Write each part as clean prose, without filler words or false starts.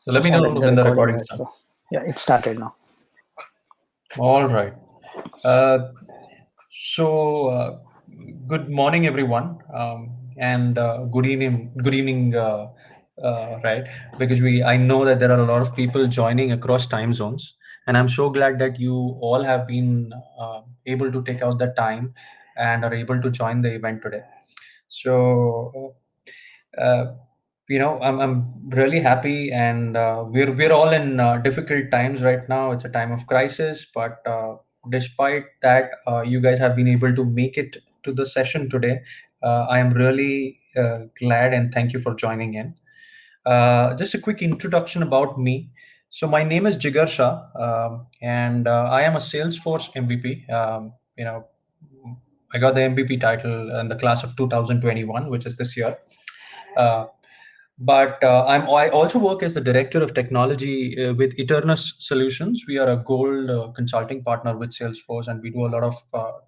So let me know Started the when the recording. recording starts. So, yeah, it started now. All right. Uh, so good morning, everyone, and good evening. Good evening, right? Because I know that there are a lot of people joining across time zones, and I'm so glad that you all have been able to take out the time and are able to join the event today. So. Uh, I'm really happy, and we're all in difficult times right now. It's a time of crisis, but despite that, you guys have been able to make it to the session today. I am really glad, and thank you for joining in. Just a quick introduction about me. So my name is Jigar Shah, and I am a Salesforce MVP. I got the MVP title in the class of 2021, which is this year. Uh, but I also work as the director of technology with Eternus Solutions. We are a gold consulting partner with Salesforce, and we do a lot of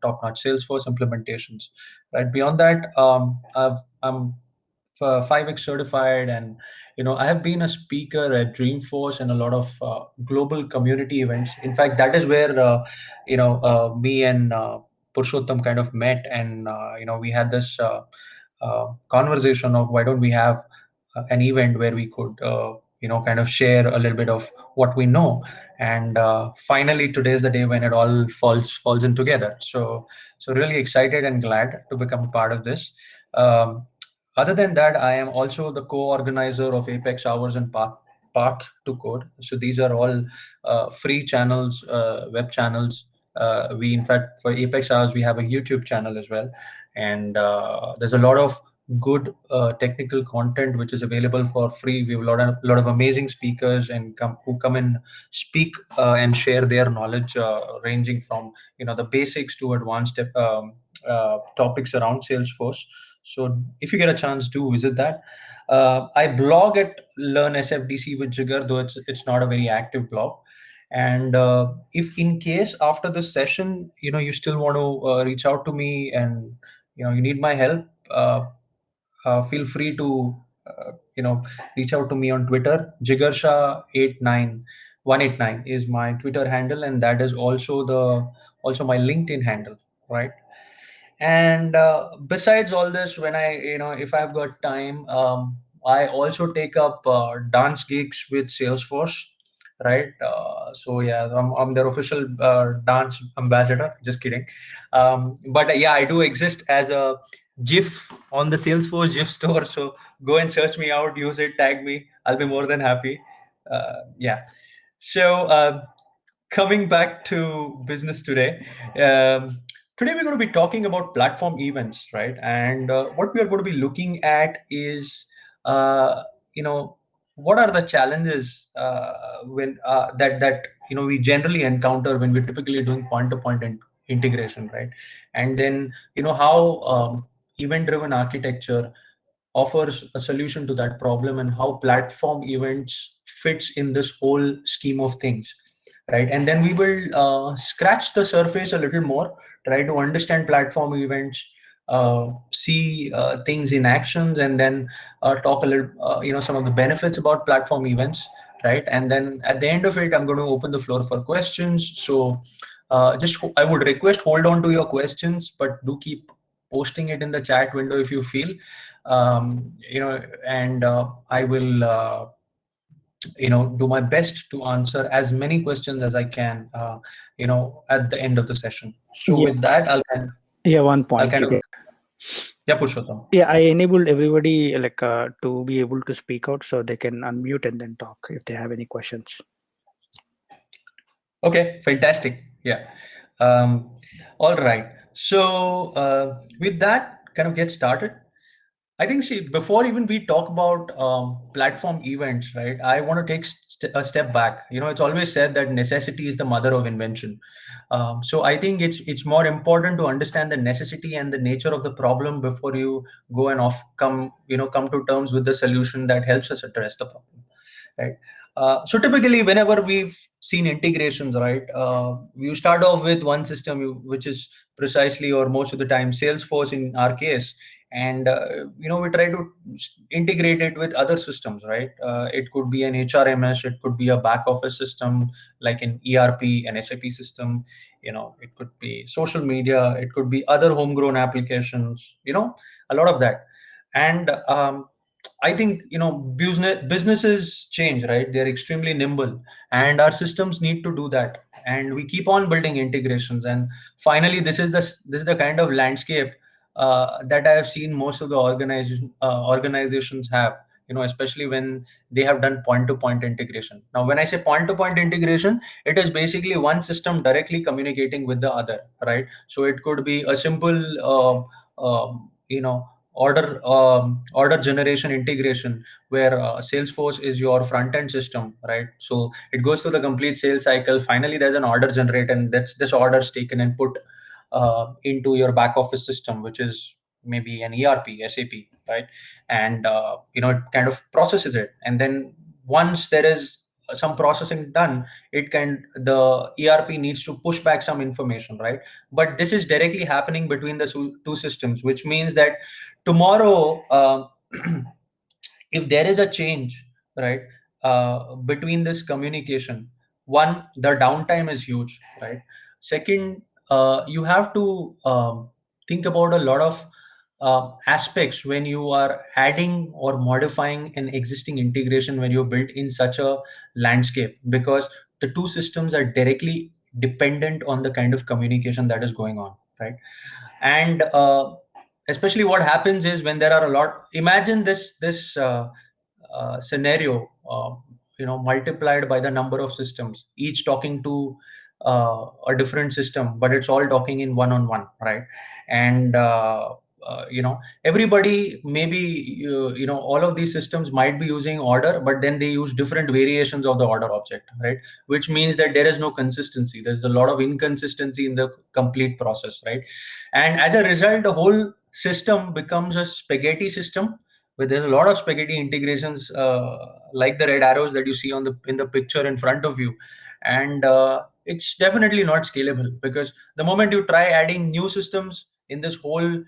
top-notch Salesforce implementations. Right beyond that, I'm 5x certified, and I have been a speaker at Dreamforce and a lot of global community events. In fact, that is where me and Purushottam kind of met, and we had this conversation of why don't we have an event where we could kind of share a little bit of what we know. And finally today is the day when it all falls in together. So really excited and glad to become a part of this. Other than that, I am also the co-organizer of Apex Hours and Path to Code. So these are all free channels, web channels. We, in fact, for Apex Hours, we have a YouTube channel as well. And there's a lot of good technical content which is available for free. We have a lot of amazing speakers and who come and speak and share their knowledge, ranging from the basics to advanced topics around Salesforce. So if you get a chance, do visit that. I blog at Learn SFDC with Jigar, though it's not a very active blog. And if in case after this session, you still want to reach out to me and you need my help, feel free to reach out to me on Twitter. Jigar Shah 89189 is my Twitter handle, and that is also my LinkedIn handle, right? And besides all this, when if I've got time, I also take up dance gigs with Salesforce, right? So yeah, I'm their official dance ambassador. Just kidding. But yeah, I do exist as a GIF on the Salesforce GIF store. So go and search me out, use it, tag me. I'll be more than happy. Yeah. So coming back to business today. Today we're going to be talking about platform events, right? And what we are going to be looking at is, uh, you know, what are the challenges when that we generally encounter when we're typically doing point-to-point integration, right? And then how event-driven architecture offers a solution to that problem, and how platform events fits in this whole scheme of things, right? And then we will scratch the surface a little more, try to understand platform events, see things in actions, and then talk a little some of the benefits about platform events, right? And then at the end of it, I'm going to open the floor for questions. So just I would request, hold on to your questions, but do keep posting it in the chat window if you feel, and I will do my best to answer as many questions as I can at the end of the session. So Yeah, with that, yeah. One I'll point. kind of Okay. yeah, Purushottam. Yeah, I enabled everybody to be able to speak out, so they can unmute and then talk if they have any questions. Okay, fantastic. Yeah. All right. So with that, kind of get started. I think, see, before even we talk about platform events, right, I want to take a step back. It's always said that necessity is the mother of invention. So I think it's more important to understand the necessity and the nature of the problem before you go and come to terms with the solution that helps us address the problem, right? So typically, whenever we've seen integrations, right, you start off with one system, which is precisely or most of the time Salesforce in our case, and we try to integrate it with other systems, right? It could be an HRMS, it could be a back office system like an ERP, an SAP system. It could be social media, it could be other homegrown applications, a lot of that. And I think businesses change, right? They're extremely nimble, and our systems need to do that. And we keep on building integrations. And finally, this is the kind of landscape that I have seen most of the organizations have. Especially when they have done point-to-point integration. Now, when I say point-to-point integration, it is basically one system directly communicating with the other, right? So it could be a simple, order generation integration where Salesforce is your front end system, right? So it goes through the complete sales cycle. Finally, there's an order generated, and that's this order is taken and put into your back office system, which is maybe an ERP, SAP, right? And it kind of processes it, and then once there is some processing done, the ERP needs to push back some information, right? But this is directly happening between the two systems, which means that tomorrow, if there is a change, right, between this communication, one, the downtime is huge, right? Second, you have to think about a lot of aspects when you are adding or modifying an existing integration when you built in such a landscape, because the two systems are directly dependent on the kind of communication that is going on, right? And especially what happens is when there are a lot, imagine this scenario, multiplied by the number of systems, each talking to a different system, but it's all talking in one-on-one, right? And everybody, maybe all of these systems might be using order, but then they use different variations of the order object, right? Which means that there is no consistency, there's a lot of inconsistency in the complete process, right? And as a result, the whole system becomes a spaghetti system where there's a lot of spaghetti integrations, like the red arrows that you see in the picture in front of you. And it's definitely not scalable, because the moment you try adding new systems in this whole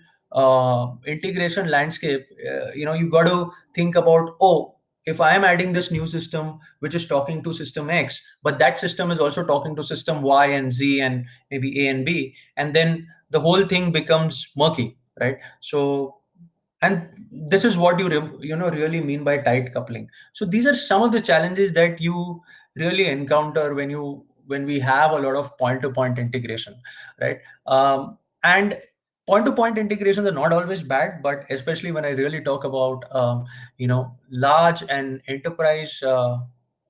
integration landscape, you got to think about, oh, if I am adding this new system which is talking to system X, but that system is also talking to system Y and Z and maybe A and B, and then the whole thing becomes murky, right? So, and this is what really mean by tight coupling. So these are some of the challenges that you really encounter when we have a lot of point to point integration, right? And point to point integrations are not always bad, but especially when I really talk about large and enterprise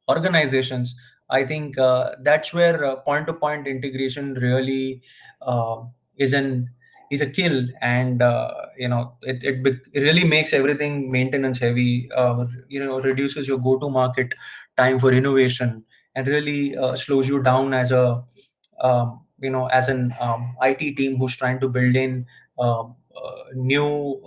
organizations, I think that's where point to point integration really uh, is an is a kill. And it really makes everything maintenance heavy, reduces your go to market time for innovation, and really slows you down as as an IT team who's trying to build in new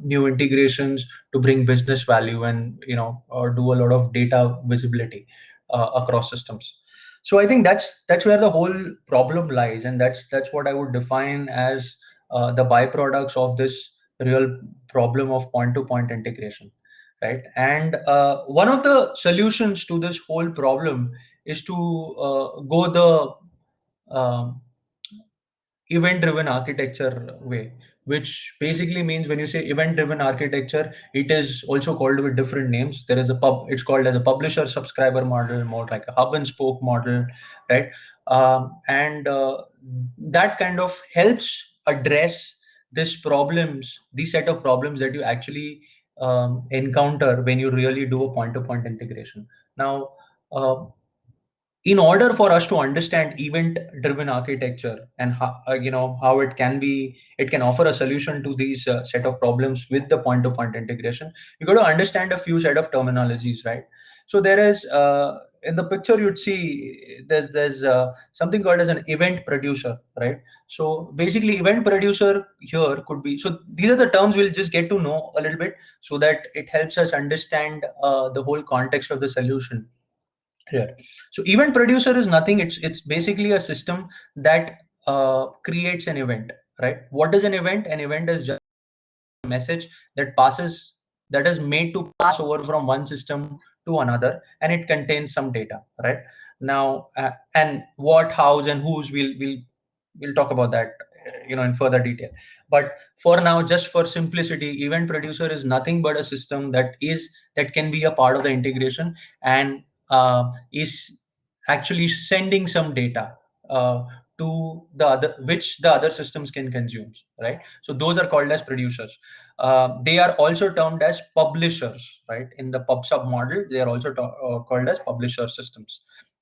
new integrations to bring business value, and or do a lot of data visibility across systems. So I think that's where the whole problem lies, and that's what I would define as the byproducts of this real problem of point to point integration, right? And one of the solutions to this whole problem is to go the event driven architecture way, which basically means, when you say event driven architecture, it is also called with different names. There is it's called as a publisher subscriber model, more like a hub and spoke model, right? And that kind of helps address these set of problems that you actually encounter when you really do a point to point integration. Now, uh, in order for us to understand event driven architecture, and how it can offer a solution to these set of problems with the point to point integration, you got to understand a few set of terminologies, right? So there is, in the picture you'd see, there's something called as an event producer, right? So basically, event producer here could be, so these are the terms we'll just get to know a little bit, so that it helps us understand the whole context of the solution here. So event producer is nothing. It's basically a system that creates an event, right? What is an event? An event is just a message that passes, that is made to pass over from one system to another, and it contains some data, right? Now, and what, hows, and whos, we'll talk about that, in further detail. But for now, just for simplicity, event producer is nothing but a system that can be a part of the integration, and is actually sending some data to the other, which the other systems can consume, right? So those are called as producers. They are also termed as publishers, right? In the pub sub model, they are also called as publisher systems,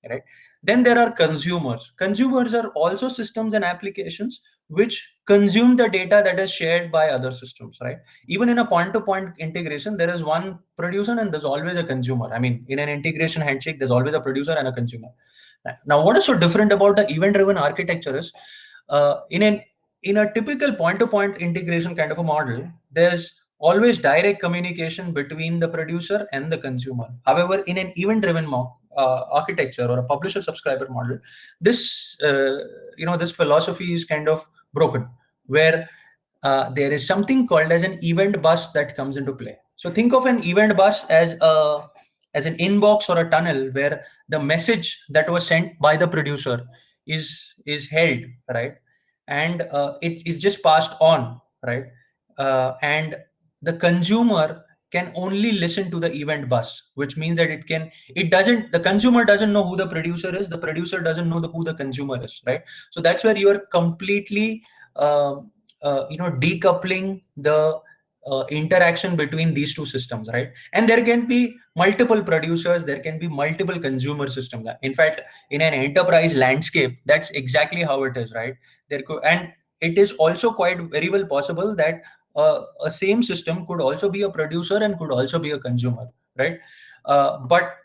right? Then there are consumers. Consumers are also systems and applications which consume the data that is shared by other systems, right? Even in a point-to-point integration, there is one producer and there's always a consumer. I mean, in an integration handshake, there's always a producer and a consumer. Now, what is so different about the event-driven architecture is, in an in a typical point-to-point integration kind of a model, there's always direct communication between the producer and the consumer. However, in an event-driven architecture or a publisher-subscriber model, this this philosophy is kind of broken, where there is something called as an event bus that comes into play. So think of an event bus as an inbox or a tunnel where the message that was sent by the producer is held, right? And it is just passed on, right? And the consumer can only listen to the event bus, which means that the consumer doesn't know who the producer doesn't know who the consumer is, right? So that's where you are completely decoupling the interaction between these two systems, right? And there can be multiple producers, there can be multiple consumer systems. In fact, in an enterprise landscape, that's exactly how it is, right? And it is also quite very well possible that a same system could also be a producer and could also be a consumer, right? But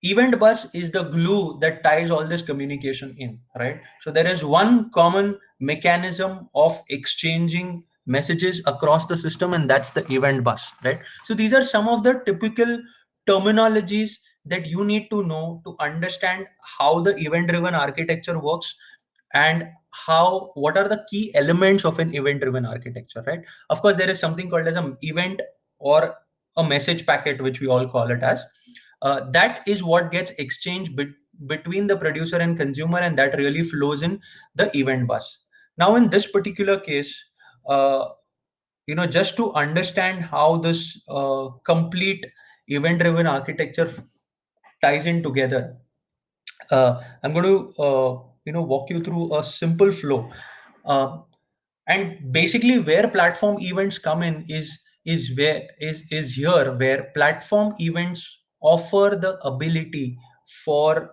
event bus is the glue that ties all this communication in, right? So there is one common mechanism of exchanging messages across the system, and that's the event bus, right? So these are some of the typical terminologies that you need to know to understand how the event driven architecture works, and what are the key elements of an event driven architecture, right? Of course, there is something called as an event or a message packet, which we all call it as. That is what gets exchanged between the producer and consumer, and that really flows in the event bus. Now, in this particular case, uh, just to understand how this complete event driven architecture ties in together, I'm going to walk you through a simple flow. Uh, and basically, where platform events come in is here, where platform events offer the ability for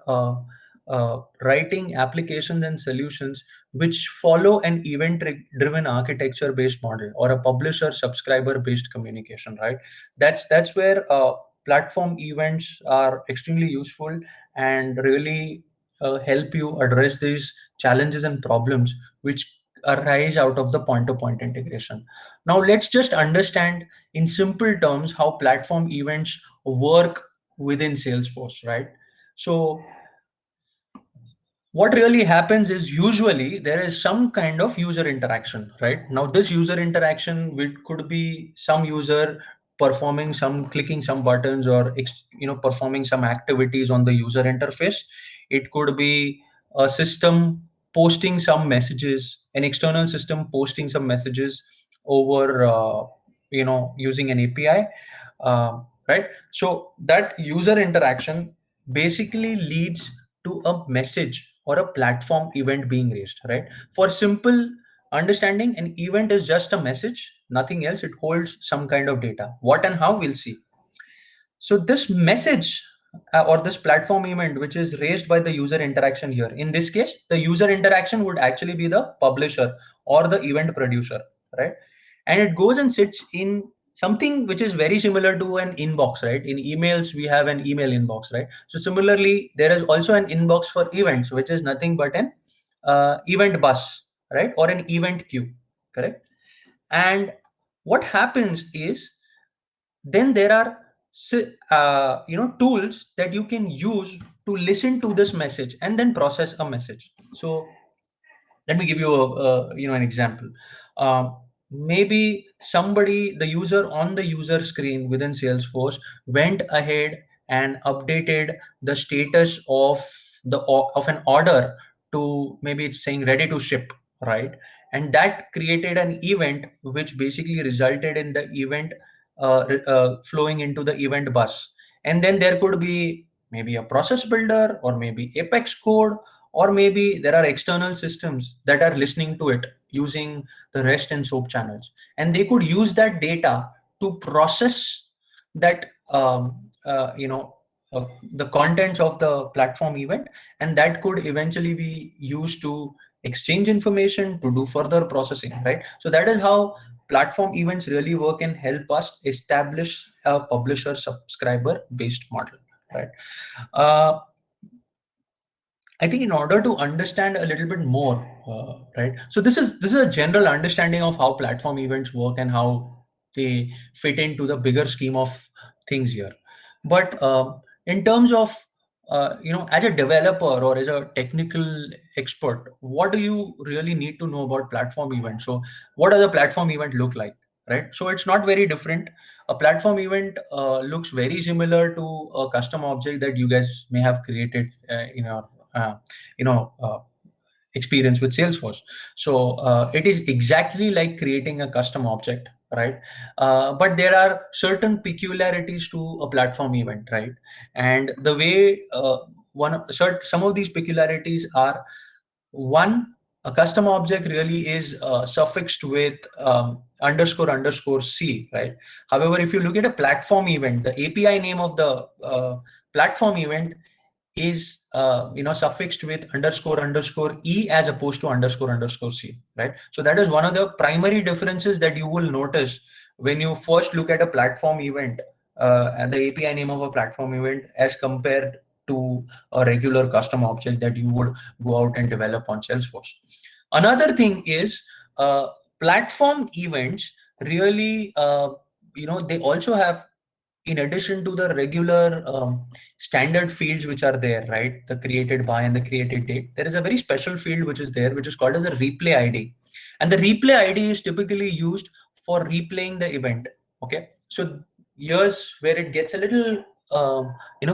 writing applications and solutions which follow an event-driven architecture-based model or a publisher-subscriber-based communication. Right? That's where platform events are extremely useful and really help you address these challenges and problems which arise out of the point-to-point integration. Now, let's just understand in simple terms how platform events work within Salesforce, right? So what really happens is usually there is some kind of user interaction, right? Now this user interaction could be some user performing some clicking some buttons or performing some activities on the user interface. It could be a system posting some messages, an external system posting some messages over using an API, right? So that user interaction basically leads to a message or a platform event being raised, right? For simple understanding, an event is just a message, nothing else. It holds some kind of data. What and how, we'll see. So this message or this platform event, which is raised by the user interaction here, in this case, the user interaction would actually be the publisher or the event producer, right? And it goes and sits in something which is very similar to an inbox, right? In emails, we have an email inbox, right? So similarly, there is also an inbox for events, which is nothing but an event bus, right? Or an event queue, correct? And what happens is, then there are tools that you can use to listen to this message and then process a message. So Let me give you an example. Maybe somebody, the user on the user screen within Salesforce, went ahead and updated the status of an order to, maybe it's saying ready to ship, right? And that created an event which basically resulted in the event flowing into the event bus. And then there could be maybe a process builder, or maybe Apex code, or maybe there are external systems that are listening to it using the REST and SOAP channels, and they could use that data to process that the contents of the platform event, and that could eventually be used to exchange information to do further processing, right? So that is how platform events really work and help us establish a publisher subscriber based model, right? uh, I think in order to understand a little bit more, right? So this is a general understanding of how platform events work and how they fit into the bigger scheme of things here. But in terms of as a developer or as a technical expert, what do you really need to know about platform events? So what does a platform event look like, right? So it's not very different. A platform event looks very similar to a custom object that you guys may have created in your uh, you know uh, experience with Salesforce. So it is exactly like creating a custom object, right? But there are certain peculiarities to a platform event, right? And the way some of these peculiarities are: one, a custom object really is suffixed with underscore underscore c, right? However, if you look at a platform event, the API name of the platform event is suffixed with underscore underscore e as opposed to underscore underscore c, right? So that is one of the primary differences that you will notice when you first look at a platform event, and the API name of a platform event as compared to a regular custom object that you would go out and develop on Salesforce. Another thing is, platform events really, they also have, in addition to the regular standard fields which are there, right? The created by and the created date, there is a very special field which is there, which is called as a replay ID. And the replay ID is typically used for replaying the event. Okay. So here's where it gets a little,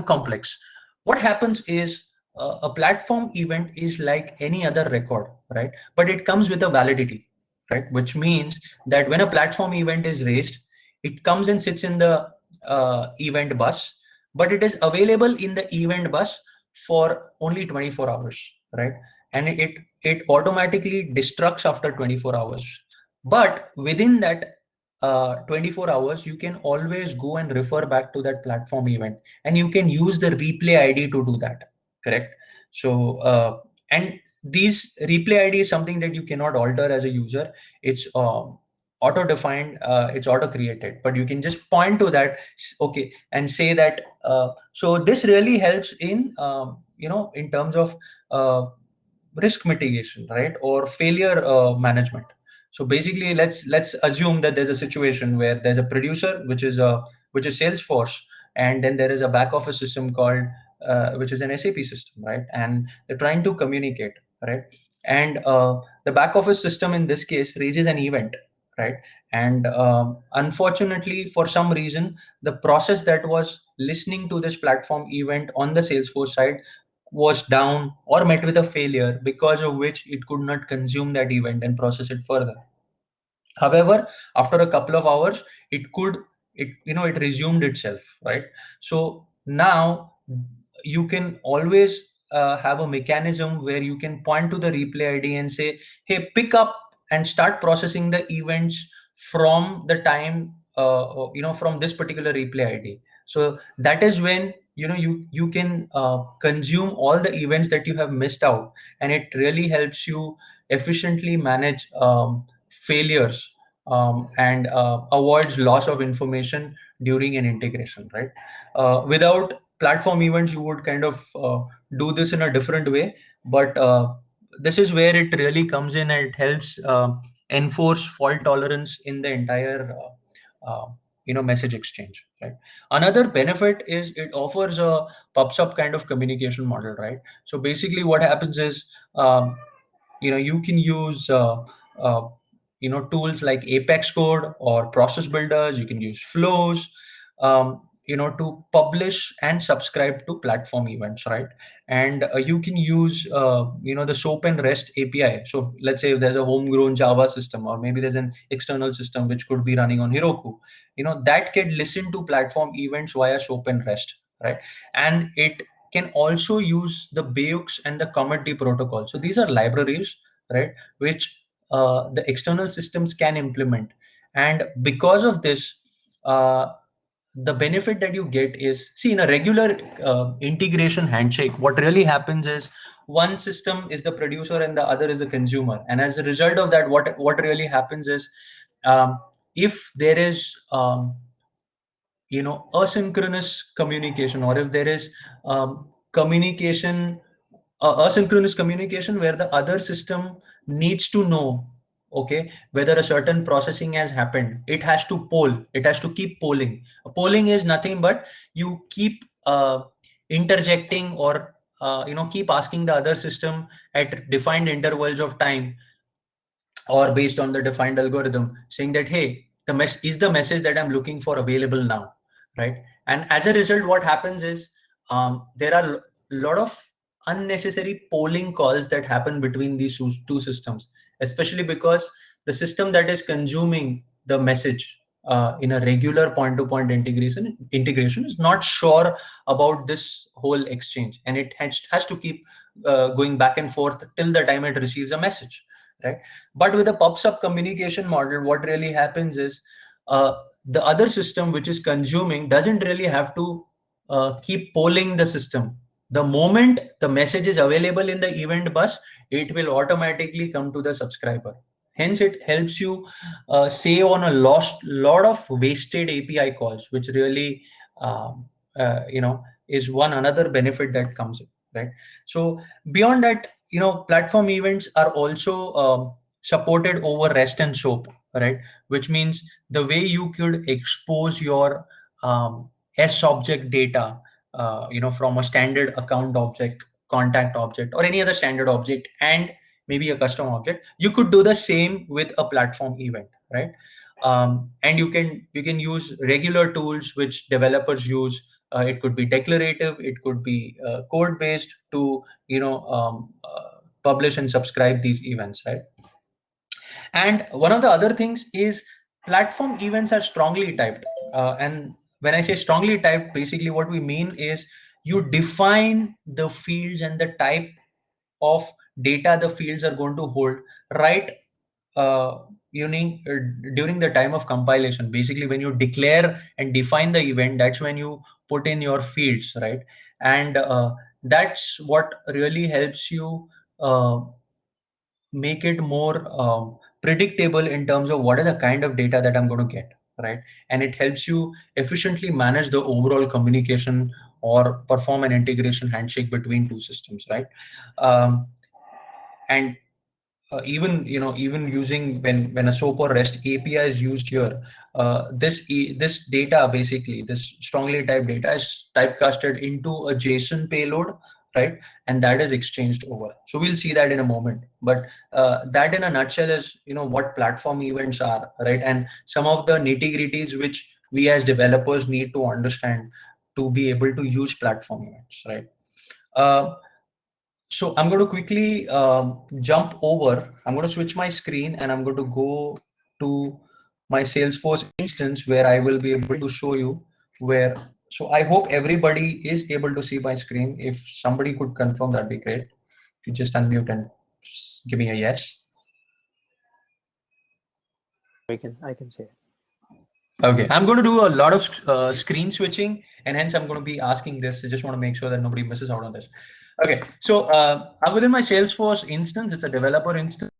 complex. What happens is, a platform event is like any other record, right? But it comes with a validity, right? Which means that when a platform event is raised, it comes and sits in the event bus, but it is available in the event bus for only 24 hours, right? And it automatically destructs after 24 hours. But within that 24 hours, you can always go and refer back to that platform event, and you can use the replay ID to do that, correct? So and these replay ID is something that you cannot alter as a user. It's auto defined, it's auto created, but you can just point to that, okay, and say that. So this really helps in in terms of uh, risk mitigation, right? Or failure management. So basically, let's assume that there's a situation where there's a producer, which is Salesforce, and then there is a back office system called, which is an SAP system, right? And they're trying to communicate, right? And the back office system in this case raises an event, right? And unfortunately, for some reason, the process that was listening to this platform event on the Salesforce side was down or met with a failure, because of which it could not consume that event and process it further. However, after a couple of hours, it resumed itself, right? So now you can always have a mechanism where you can point to the replay ID and say, hey, pick up and start processing the events from the time, from this particular replay ID. So that is when you can consume all the events that you have missed out, and it really helps you efficiently manage failures, and avoids loss of information during an integration, right? Without platform events, you would kind of do this in a different way, but this is where it really comes in, and it helps enforce fault tolerance in the entire message exchange, right? Another benefit is it offers a pubs up kind of communication model, right? So basically what happens is, you can use uh, tools like Apex Code or process builders. You can use flows, to publish and subscribe to platform events, right? And you can use the SOAP and REST API. So let's say if there's a homegrown Java system, or maybe there's an external system which could be running on Heroku, that can listen to platform events via SOAP and REST, right? And it can also use the Bayux and the Commit protocol. So these are libraries, right, which the external systems can implement. And because of this, the benefit that you get is, see, in a regular integration handshake, what really happens is one system is the producer and the other is the consumer. And as a result of that, what really happens is, if there is asynchronous communication, or if there is communication asynchronous communication where the other system needs to know, okay, whether a certain processing has happened, it has to keep polling. Polling is nothing but you keep interjecting, or keep asking the other system at defined intervals of time, or based on the defined algorithm, saying that, hey, the message that I'm looking for available now, right? And as a result, what happens is, there are a lot of unnecessary polling calls that happen between these two systems, especially because the system that is consuming the message in a regular point-to-point integration is not sure about this whole exchange, and it has to keep going back and forth till the time it receives a message, right? But with a pub-sub communication model, what really happens is, the other system which is consuming doesn't really have to keep polling the system. The moment the message is available in the event bus, it will automatically come to the subscriber. Hence, it helps you save on a lot of wasted API calls, which really, is one another benefit that comes in, right? So beyond that, platform events are also supported over REST and SOAP, right? Which means the way you could expose your S object data, from a standard account object, contact object, or any other standard object, and maybe a custom object, you could do the same with a platform event, right? And you can use regular tools which developers use. It could be declarative, it could be code based to publish and subscribe these events, right? And one of the other things is, platform events are strongly typed. And when I say strongly typed, basically what we mean is, you define the fields and the type of data the fields are going to hold, right? uh, During the time of compilation, basically when you declare and define the event, that's when you put in your fields, right? And that's what really helps you make it more predictable in terms of what is the kind of data that I'm going to get, right? And it helps you efficiently manage the overall communication or perform an integration handshake between two systems, right? And even using, when a SOAP or REST API is used here, this data, basically this strongly typed data, is typecasted into a JSON payload, right? And that is exchanged over. So we'll see that in a moment. But that in a nutshell is what platform events are, right? And some of the nitty-gritties which we as developers need to understand to be able to use platform events, right? Uh, so I'm going to quickly jump over. I'm going to switch my screen and I'm going to go to my Salesforce instance where I will be able to show you where. So I hope everybody is able to see my screen. If somebody could confirm, that'd be great. You just unmute and just give me a yes. I can say it. Okay, I'm going to do a lot of screen switching, and hence I'm going to be asking this. I just want to make sure that nobody misses out on this. Okay, so I'm within my Salesforce instance. It's a developer instance.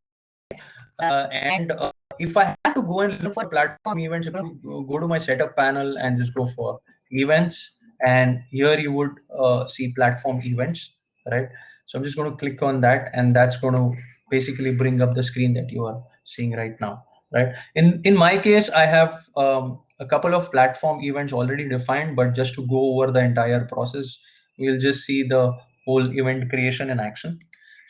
And if I have to go and look for platform events, if you go to my setup panel and just go for events, and here you would see platform events, right? So I'm just going to click on that, and that's going to basically bring up the screen that you are seeing right now, right? In my case, I have a couple of platform events already defined, but just to go over the entire process, we'll just see the whole event creation in action.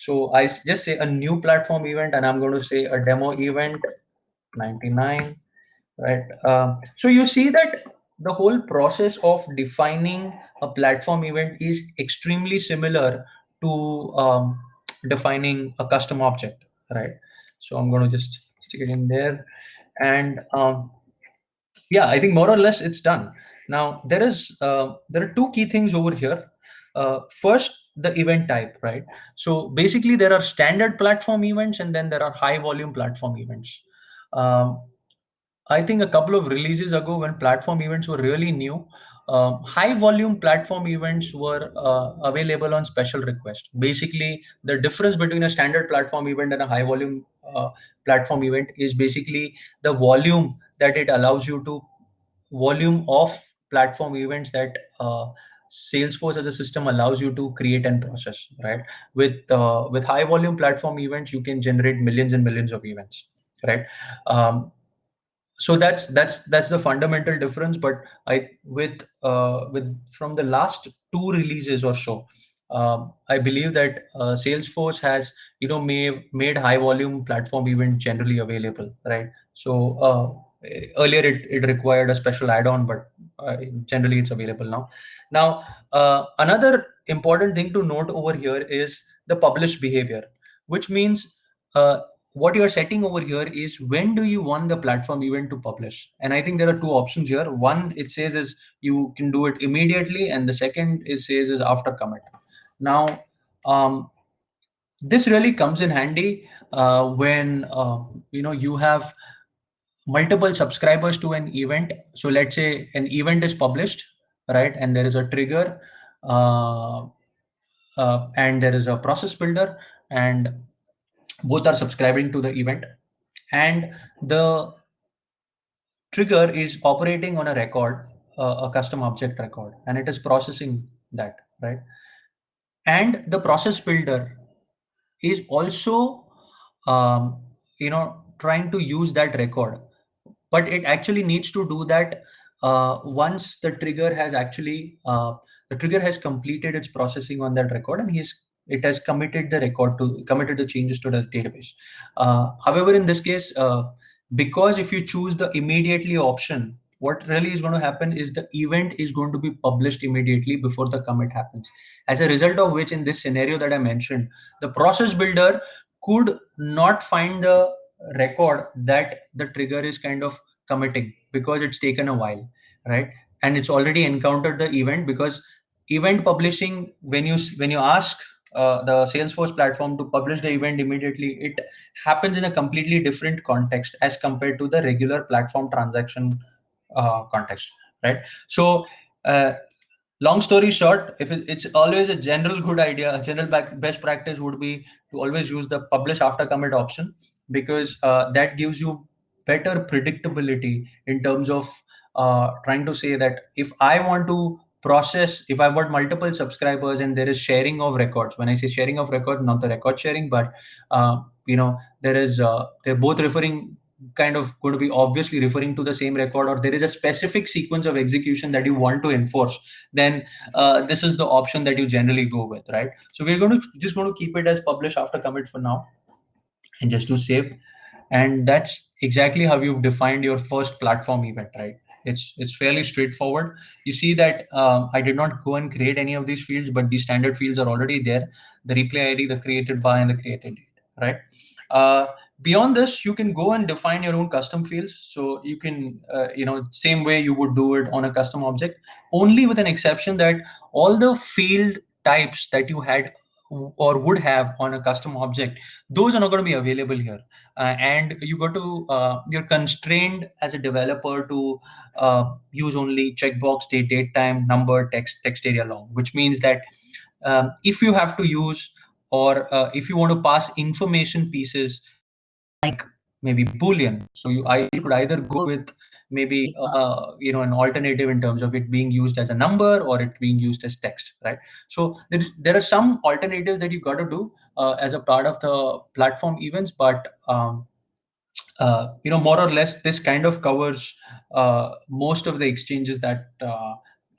So just say a new platform event, and I'm going to say a demo event 99, right? So you see that the whole process of defining a platform event is extremely similar to defining a custom object, right? So I'm going to just stick it in there, and yeah, I think more or less it's done. Now there are two key things over here. First, the event type, right? So basically there are standard platform events, and then there are high volume platform events. um, I think a couple of releases ago, when platform events were really new, high volume platform events were available on special request. Basically, the difference between a standard platform event and a high volume platform event is basically the volume that it allows you to, volume of platform events that Salesforce as a system allows you to create and process, right? With high volume platform events, you can generate millions and millions of events, right? So that's the fundamental difference. But I with from the last two releases or so, I believe that Salesforce has, made high volume platform event generally available, right? So earlier it required a special add-on, but generally it's available now. Now, another important thing to note over here is the published behavior, which means uh, what you're setting over here is when do you want the platform event to publish. And I think there are two options here. One, it says is you can do it immediately, and the second is says is after commit. Now, this really comes in handy when you have multiple subscribers to an event. So let's say an event is published, right? And there is a trigger, uh, and there is a process builder, and both are subscribing to the event, and the trigger is operating on a record, a custom object record, and it is processing that, right? And the process builder is also trying to use that record, but it actually needs to do that once the trigger has completed its processing on that record, and it has committed the changes to the database. However, in this case, because if you choose the immediately option, what really is going to happen is the event is going to be published immediately before the commit happens. As a result of which, in this scenario that I mentioned, the process builder could not find the record that the trigger is kind of committing, because it's taken a while, right? And it's already encountered the event, because event publishing, when you ask the Salesforce platform to publish the event immediately, it happens in a completely different context as compared to the regular platform transaction context, right? So uh, long story short, it's always a general good idea, a general best practice would be to always use the publish after commit option, because that gives you better predictability in terms of trying to say that if I want multiple subscribers and there is sharing of records. When I say sharing of records, not the record sharing, but they're both referring, kind of going to be obviously referring to the same record, or there is a specific sequence of execution that you want to enforce, then this is the option that you generally go with, right? So we're going to keep it as publish after commit for now, and just do save. And that's exactly how you've defined your first platform event, right? It's fairly straightforward. You see that I did not go and create any of these fields, but these standard fields are already there: the replay ID, the created by, and the created date, right? uh, Beyond this, you can go and define your own custom fields. So you can same way you would do it on a custom object, only with an exception that all the field types that you had or would have on a custom object, those are not going to be available here. And you're constrained as a developer to use only checkbox, date time, number, text area long, which means that if you have to use, or if you want to pass information pieces like maybe boolean, so you could either go with maybe an alternative in terms of it being used as a number or it being used as text, right? So there are some alternatives that you got to do as a part of the platform events, but more or less this kind of covers most of the exchanges that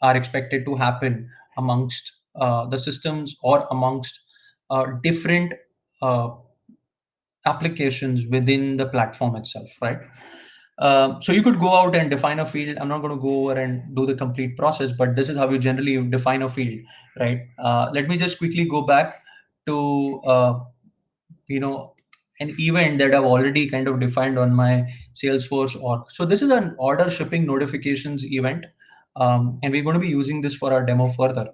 are expected to happen amongst the systems, or amongst different applications within the platform itself, right? So you could go out and define a field. I'm not going to go over and do the complete process, but this is how you generally define a field, right? Let me just quickly go back to you know an event that I've already kind of defined on my Salesforce org. So this is an order shipping notifications event, and we're going to be using this for our demo further.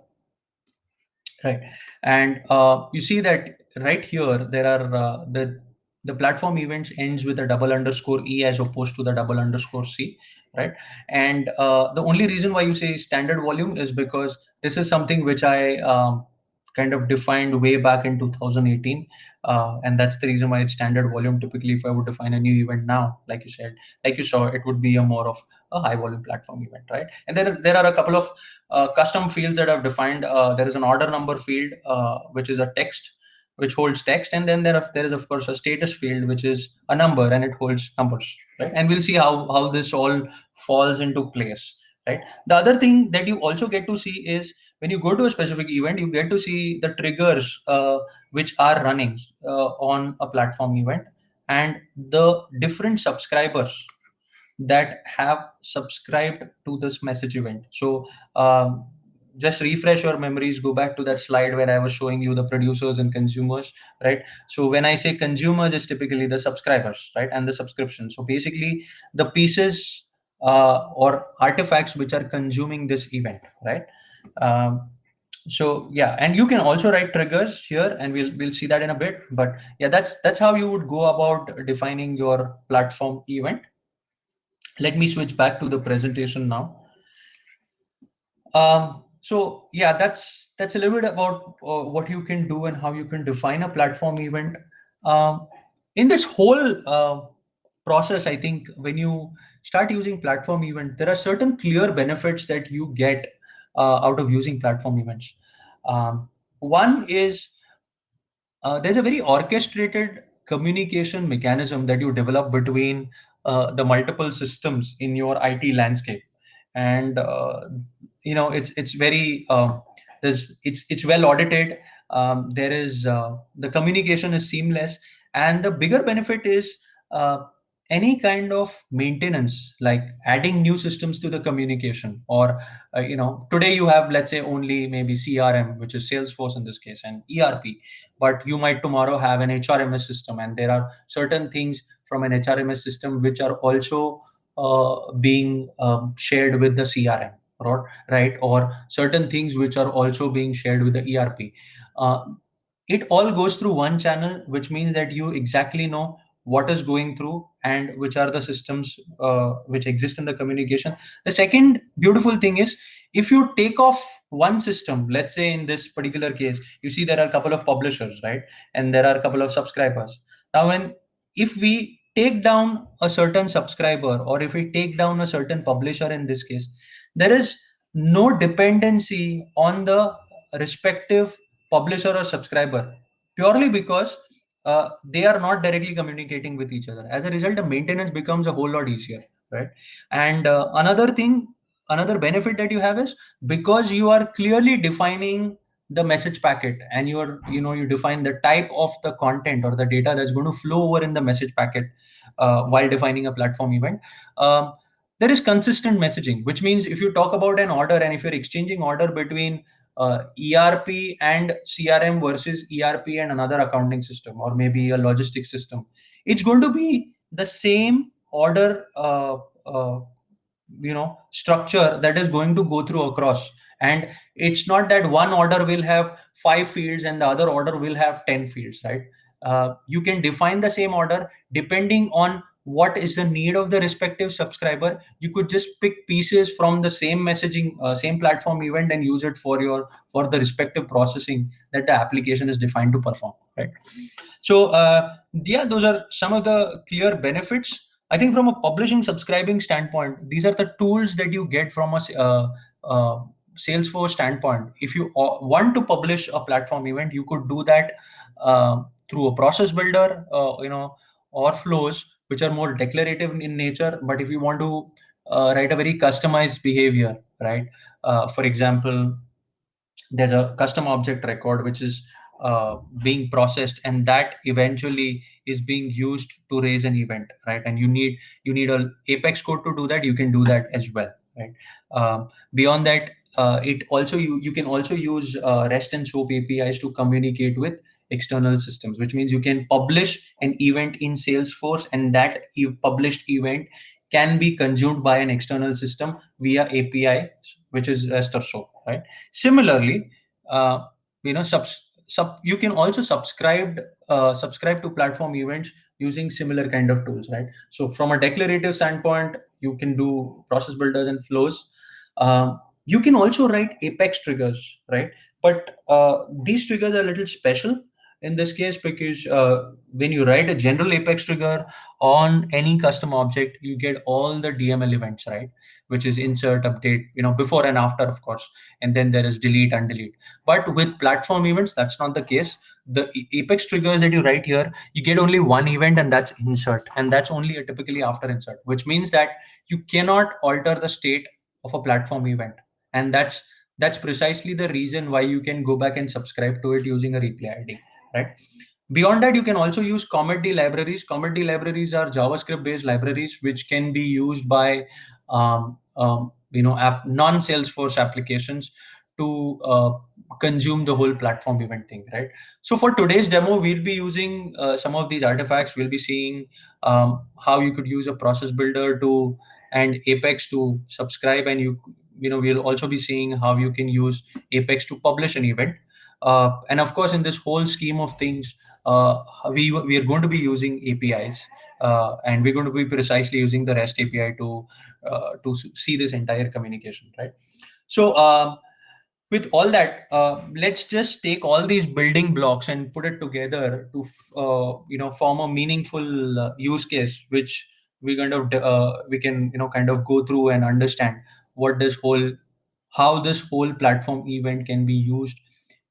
Right. And you see that right here, there are the platform events ends with a double underscore E as opposed to the double underscore C, right? And the only reason why you say standard volume is because this is something which I kind of defined way back in 2018. And that's the reason why it's standard volume. Typically, if I would define a new event now, like you said, like you saw, it would be a more of a high volume platform event, right? And there are a couple of custom fields that I've defined. There is an order number field, which is a text, which holds text, and then there is of course a status field, which is a number and it holds numbers, right? And we'll see how this all falls into place, right? The other thing that you also get to see is when you go to a specific event, you get to see the triggers which are running on a platform event and the different subscribers that have subscribed to this message event. So just refresh your memories, go back to that slide where I was showing you the producers and consumers, right? So when I say consumers, it's typically the subscribers, right? And the subscription. So basically the pieces or artifacts which are consuming this event, right? Um, so yeah, and you can also write triggers here, and we'll see that in a bit. But yeah, that's how you would go about defining your platform event. Let me switch back to the presentation now. So yeah, that's a little bit about what you can do and how you can define a platform event. In this whole process, I think when you start using platform event, there are certain clear benefits that you get out of using platform events. One is there's a very orchestrated communication mechanism that you develop between the multiple systems in your IT landscape, and it's very it's well audited. There is the communication is seamless, and the bigger benefit is uh, any kind of maintenance, like adding new systems to the communication, or today you have, let's say, only maybe CRM, which is Salesforce in this case, and ERP, but you might tomorrow have an HRMS system, and there are certain things from an HRMS system which are also being shared with the CRM, right? Or certain things which are also being shared with the ERP. Uh, it all goes through one channel, which means that you exactly know what is going through and which are the systems which exist in the communication. The second beautiful thing is, if you take off one system, let's say in this particular case, you see there are a couple of publishers, right? And there are a couple of subscribers. Now, if we take down a certain subscriber, or if we take down a certain publisher in this case, there is no dependency on the respective publisher or subscriber, purely because they are not directly communicating with each other. As a result, the maintenance becomes a whole lot easier, right? And another benefit that you have is, because you are clearly defining the message packet, and you define the type of the content or the data that's going to flow over in the message packet while defining a platform event. There is consistent messaging, which means if you talk about an order, and if you're exchanging order between ERP and CRM versus ERP and another accounting system, or maybe a logistics system, it's going to be the same order structure that is going to go through across. And it's not that one order will have 5 fields and the other order will have 10 fields, right? You can define the same order depending on what is the need of the respective subscriber. You could just pick pieces from the same messaging, same platform event, and use it for the respective processing that the application is defined to perform, right? So yeah, those are some of the clear benefits. I think from a publishing subscribing standpoint, these are the tools that you get from a uh, Salesforce standpoint. If you want to publish a platform event, you could do that through a process builder, or flows which are more declarative in nature. But if you want to write a very customized behavior, right? For example, there's a custom object record which is being processed, and that eventually is being used to raise an event, right? And you need a Apex code to do that. You can do that as well, right? Beyond that, it also you can also use REST and SOAP APIs to communicate with external systems, which means you can publish an event in Salesforce, and that published event can be consumed by an external system via API, which is REST or SOAP, right? Similarly, uh, you can also subscribe to platform events using similar kind of tools, right? So from a declarative standpoint, you can do process builders and flows. You can also write Apex triggers, right? But these triggers are a little special in this case, because when you write a general Apex trigger on any custom object, you get all the DML events, right? Which is insert, update, before and after, of course, and then there is delete and delete. But with platform events, that's not the case. The Apex triggers that you write here, you get only one event, and that's insert, and that's only typically after insert, which means that you cannot alter the state of a platform event, and that's precisely the reason why you can go back and subscribe to it using a replay ID, right? Beyond that, you can also use Comet-D libraries. Comet-D libraries are JavaScript-based libraries which can be used by non-Salesforce applications to consume the whole platform event thing, right? So for today's demo, we'll be using some of these artifacts. We'll be seeing how you could use a process builder to and Apex to subscribe, and we'll also be seeing how you can use Apex to publish an event. And of course, in this whole scheme of things, we are going to be using APIs, and we're going to be precisely using the REST API to see this entire communication, right? So with all that, let's just take all these building blocks and put it together to form a meaningful use case, which we can kind of go through and understand what this whole how this whole platform event can be used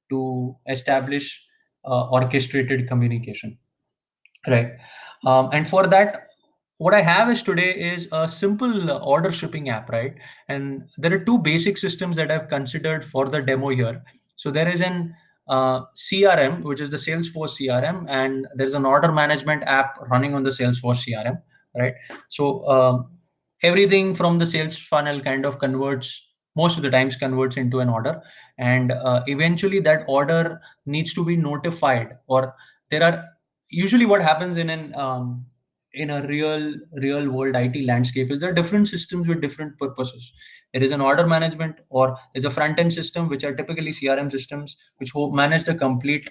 to establish orchestrated communication, right? And for that, what I have is today is a simple order shipping app, right? And there are two basic systems that I've considered for the demo here. So there is an CRM, which is the Salesforce CRM, and there's an order management app running on the Salesforce CRM, right? So everything from the sales funnel kind of converts, most of the times converts into an order, and eventually that order needs to be notified, or there are usually what happens in a real world IT landscape is there are different systems with different purposes. There is an order management, or there's a front end system, which are typically CRM systems which manage the complete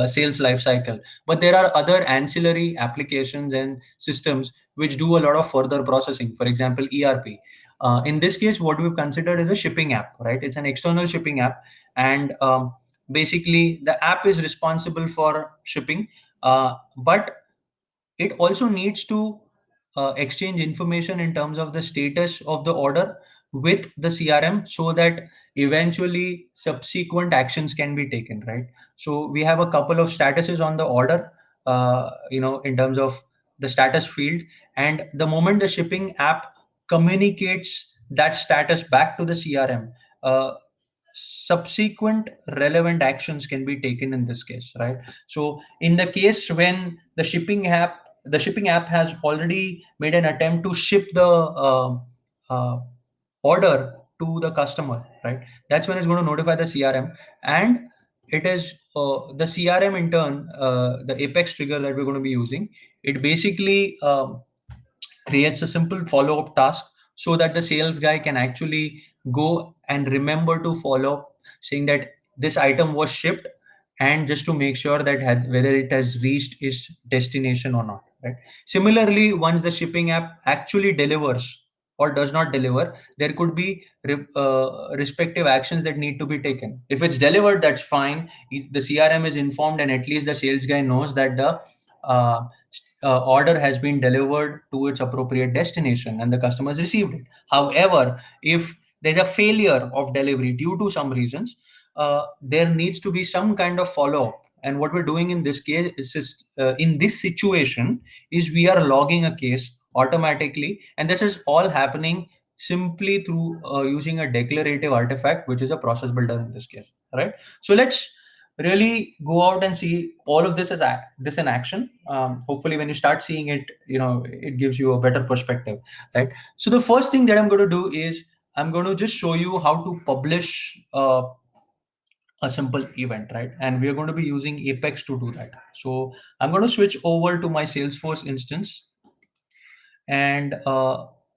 sales life cycle. But there are other ancillary applications and systems which do a lot of further processing. For example, ERP. In this case, what we've considered is a shipping app, right? It's an external shipping app, and basically the app is responsible for shipping, but it also needs to exchange information in terms of the status of the order with the CRM, so that eventually subsequent actions can be taken, right? So we have a couple of statuses on the order, in terms of the status field, and the moment the shipping app communicates that status back to the CRM, subsequent relevant actions can be taken in this case, right? So in the case when the shipping app has already made an attempt to ship the uh, order to the customer, right? That's when it's going to notify the CRM, and it is the CRM in turn, the Apex trigger that we're going to be using. It basically creates a simple follow-up task so that the sales guy can actually go and remember to follow up, saying that this item was shipped, and just to make sure that whether it has reached its destination or not, right? Similarly, once the shipping app actually delivers or does not deliver, there could be respective actions that need to be taken. If it's delivered, that's fine. The CRM is informed, and at least the sales guy knows that the uh, order has been delivered to its appropriate destination and the customer has received it. However, if there's a failure of delivery due to some reasons, there needs to be some kind of follow up. And what we're doing in this case is just, in this situation, is we are logging a case automatically, and this is all happening simply through using a declarative artifact, which is a process builder in this case, right? So really go out and see all of this as this in action. Hopefully when you start seeing it, it gives you a better perspective, right? So the first thing that I'm going to do is I'm going to just show you how to publish a simple event, right? And we are going to be using Apex to do that. So I'm going to switch over to my Salesforce instance, and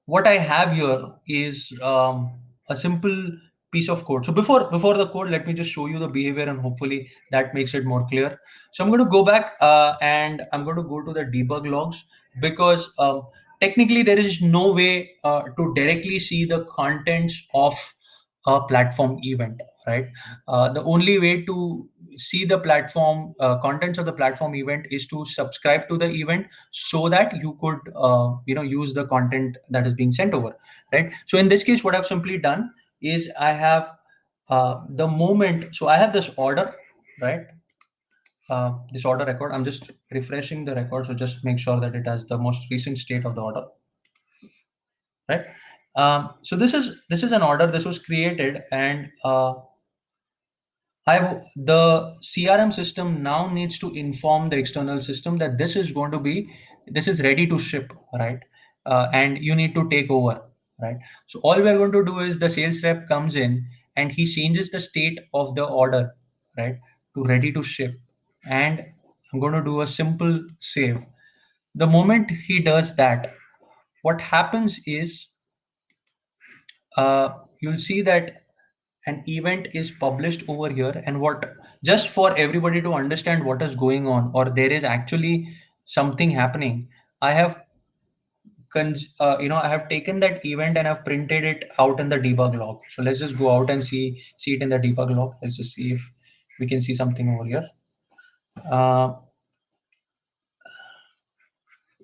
what I have here is a simple piece of code. So before the code, let me just show you the behavior, and hopefully that makes it more clear. So I'm going to go back and I'm going to go to the debug logs, because technically there is no way to directly see the contents of a platform event, right? The only way to see the platform contents of the platform event is to subscribe to the event, so that you could use the content that is being sent over, right? So in this case, what I've simply done is I have the moment. So I have this order, right? This order record, I'm just refreshing the record, so just make sure that it has the most recent state of the order, right? So this is an order. This was created, and the CRM system now needs to inform the external system that this is ready to ship, right? And you need to take over, right? So all we are going to do is the sales rep comes in and he changes the state of the order, right, to ready to ship. And I'm going to do a simple save. The moment he does that, what happens is you'll see that an event is published over here. And what, just for everybody to understand what is going on, or there is actually something happening, I have I have taken that event and I've printed it out in the debug log. So let's just go out and see it in the debug log. Let's just see if we can see something over here. uh,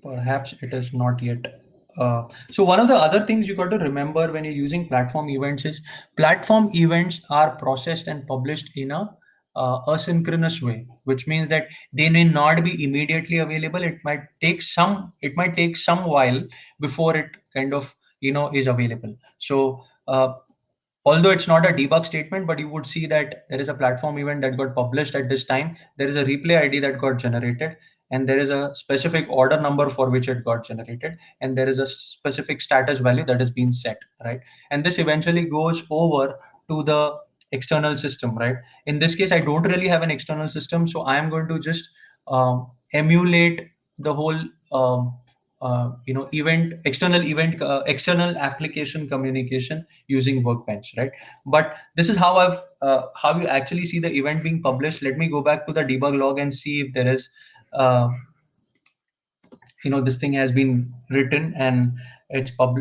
Perhaps it is not yet. So one of the other things you got to remember when you're using platform events is platform events are processed and published in a asynchronous way, which means that they may not be immediately available. It might take some while before it kind of is available. So although it's not a debug statement, but you would see that there is a platform event that got published at this time. There is a replay ID that got generated, and there is a specific order number for which it got generated, and there is a specific status value that has been set, right? And this eventually goes over to the external system, right? In this case, I don't really have an external system, so I am going to just emulate the whole external application communication using Workbench, right? But this is how you actually see the event being published. Let me go back to the debug log and see if there is uh, this thing has been written and it's kind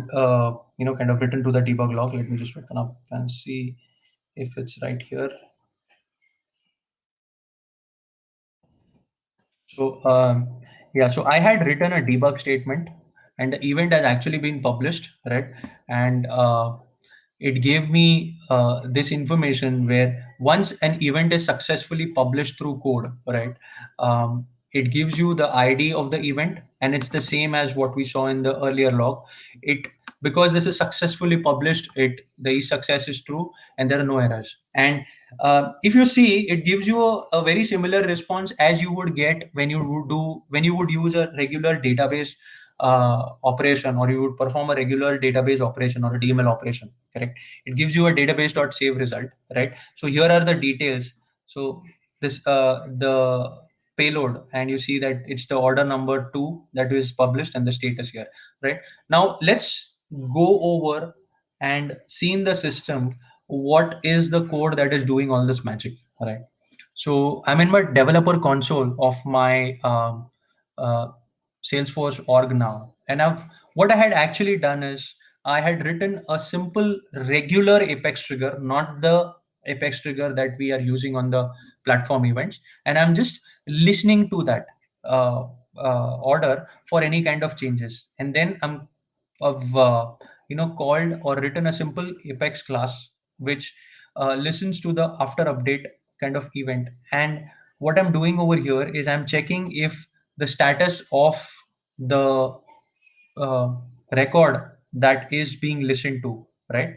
of written to the debug log. Let me just open up and see if it's right here. So yeah, so I had written a debug statement, and the event has actually been published, right? And it gave me this information where once an event is successfully published through code, right? It gives you the ID of the event, and it's the same as what we saw in the earlier log. It Because this is successfully published, the success is true, and there are no errors. And if you see, it gives you a very similar response as you would get when you would use a regular database operation, or you would perform a regular database operation or a DML operation, correct? It gives you a database.save result, right? So here are the details. So this the payload, and you see that it's the order number 2 that is published and the status here, right? Now let's go over and see in the system what is the code that is doing all this magic, right? So I'm in my developer console of my uh, Salesforce org now, and what I had actually done is I had written a simple regular Apex trigger, not the Apex trigger that we are using on the platform events, and I'm just listening to that order for any kind of changes, and then I've called or written a simple Apex class which listens to the after update kind of event. And what I'm doing over here is I'm checking if the status of the uh, record that is being listened to, right,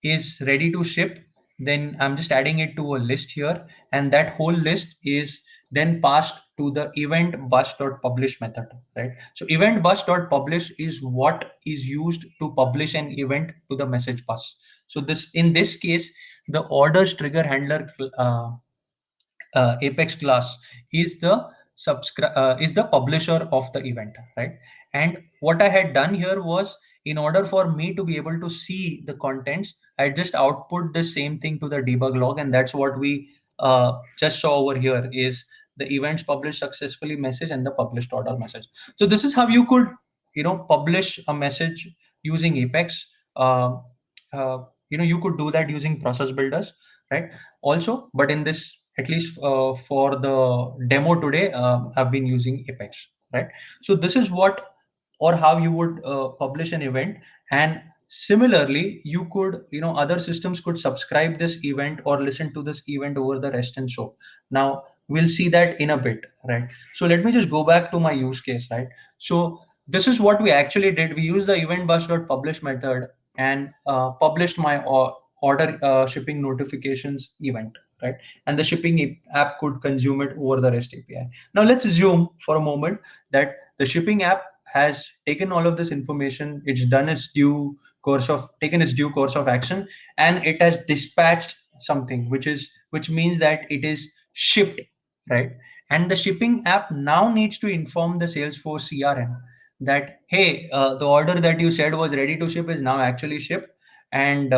is ready to ship, then I'm just adding it to a list here, and that whole list is then passed to the event bus.publish method, right? So event bus.publish is what is used to publish an event to the message bus. So this, in this case, the orders trigger handler Apex class is the is the publisher of the event, right? And what I had done here was, in order for me to be able to see the contents, I just output the same thing to the debug log, and that's what we just saw over here is the events published successfully message and the published order message. So this is how you could, publish a message using Apex. You could do that using process builders, right? Also, but in this, at least for the demo today, I've been using Apex, right? So this is what, or how you would publish an event. And similarly, you could, other systems could subscribe this event or listen to this event over the rest and show. Now we'll see that in a bit, right? So let me just go back to my use case, right? So this is what we actually did. We used the event bus.publish method and published my order shipping notifications event, right? And the shipping app could consume it over the REST API. Now let's assume for a moment that the shipping app has taken all of this information, it's done its due course of taken its due course of action, and it has dispatched something, which means that it is shipped, right? And the shipping app now needs to inform the Salesforce CRM that, hey, the order that you said was ready to ship is now actually shipped, and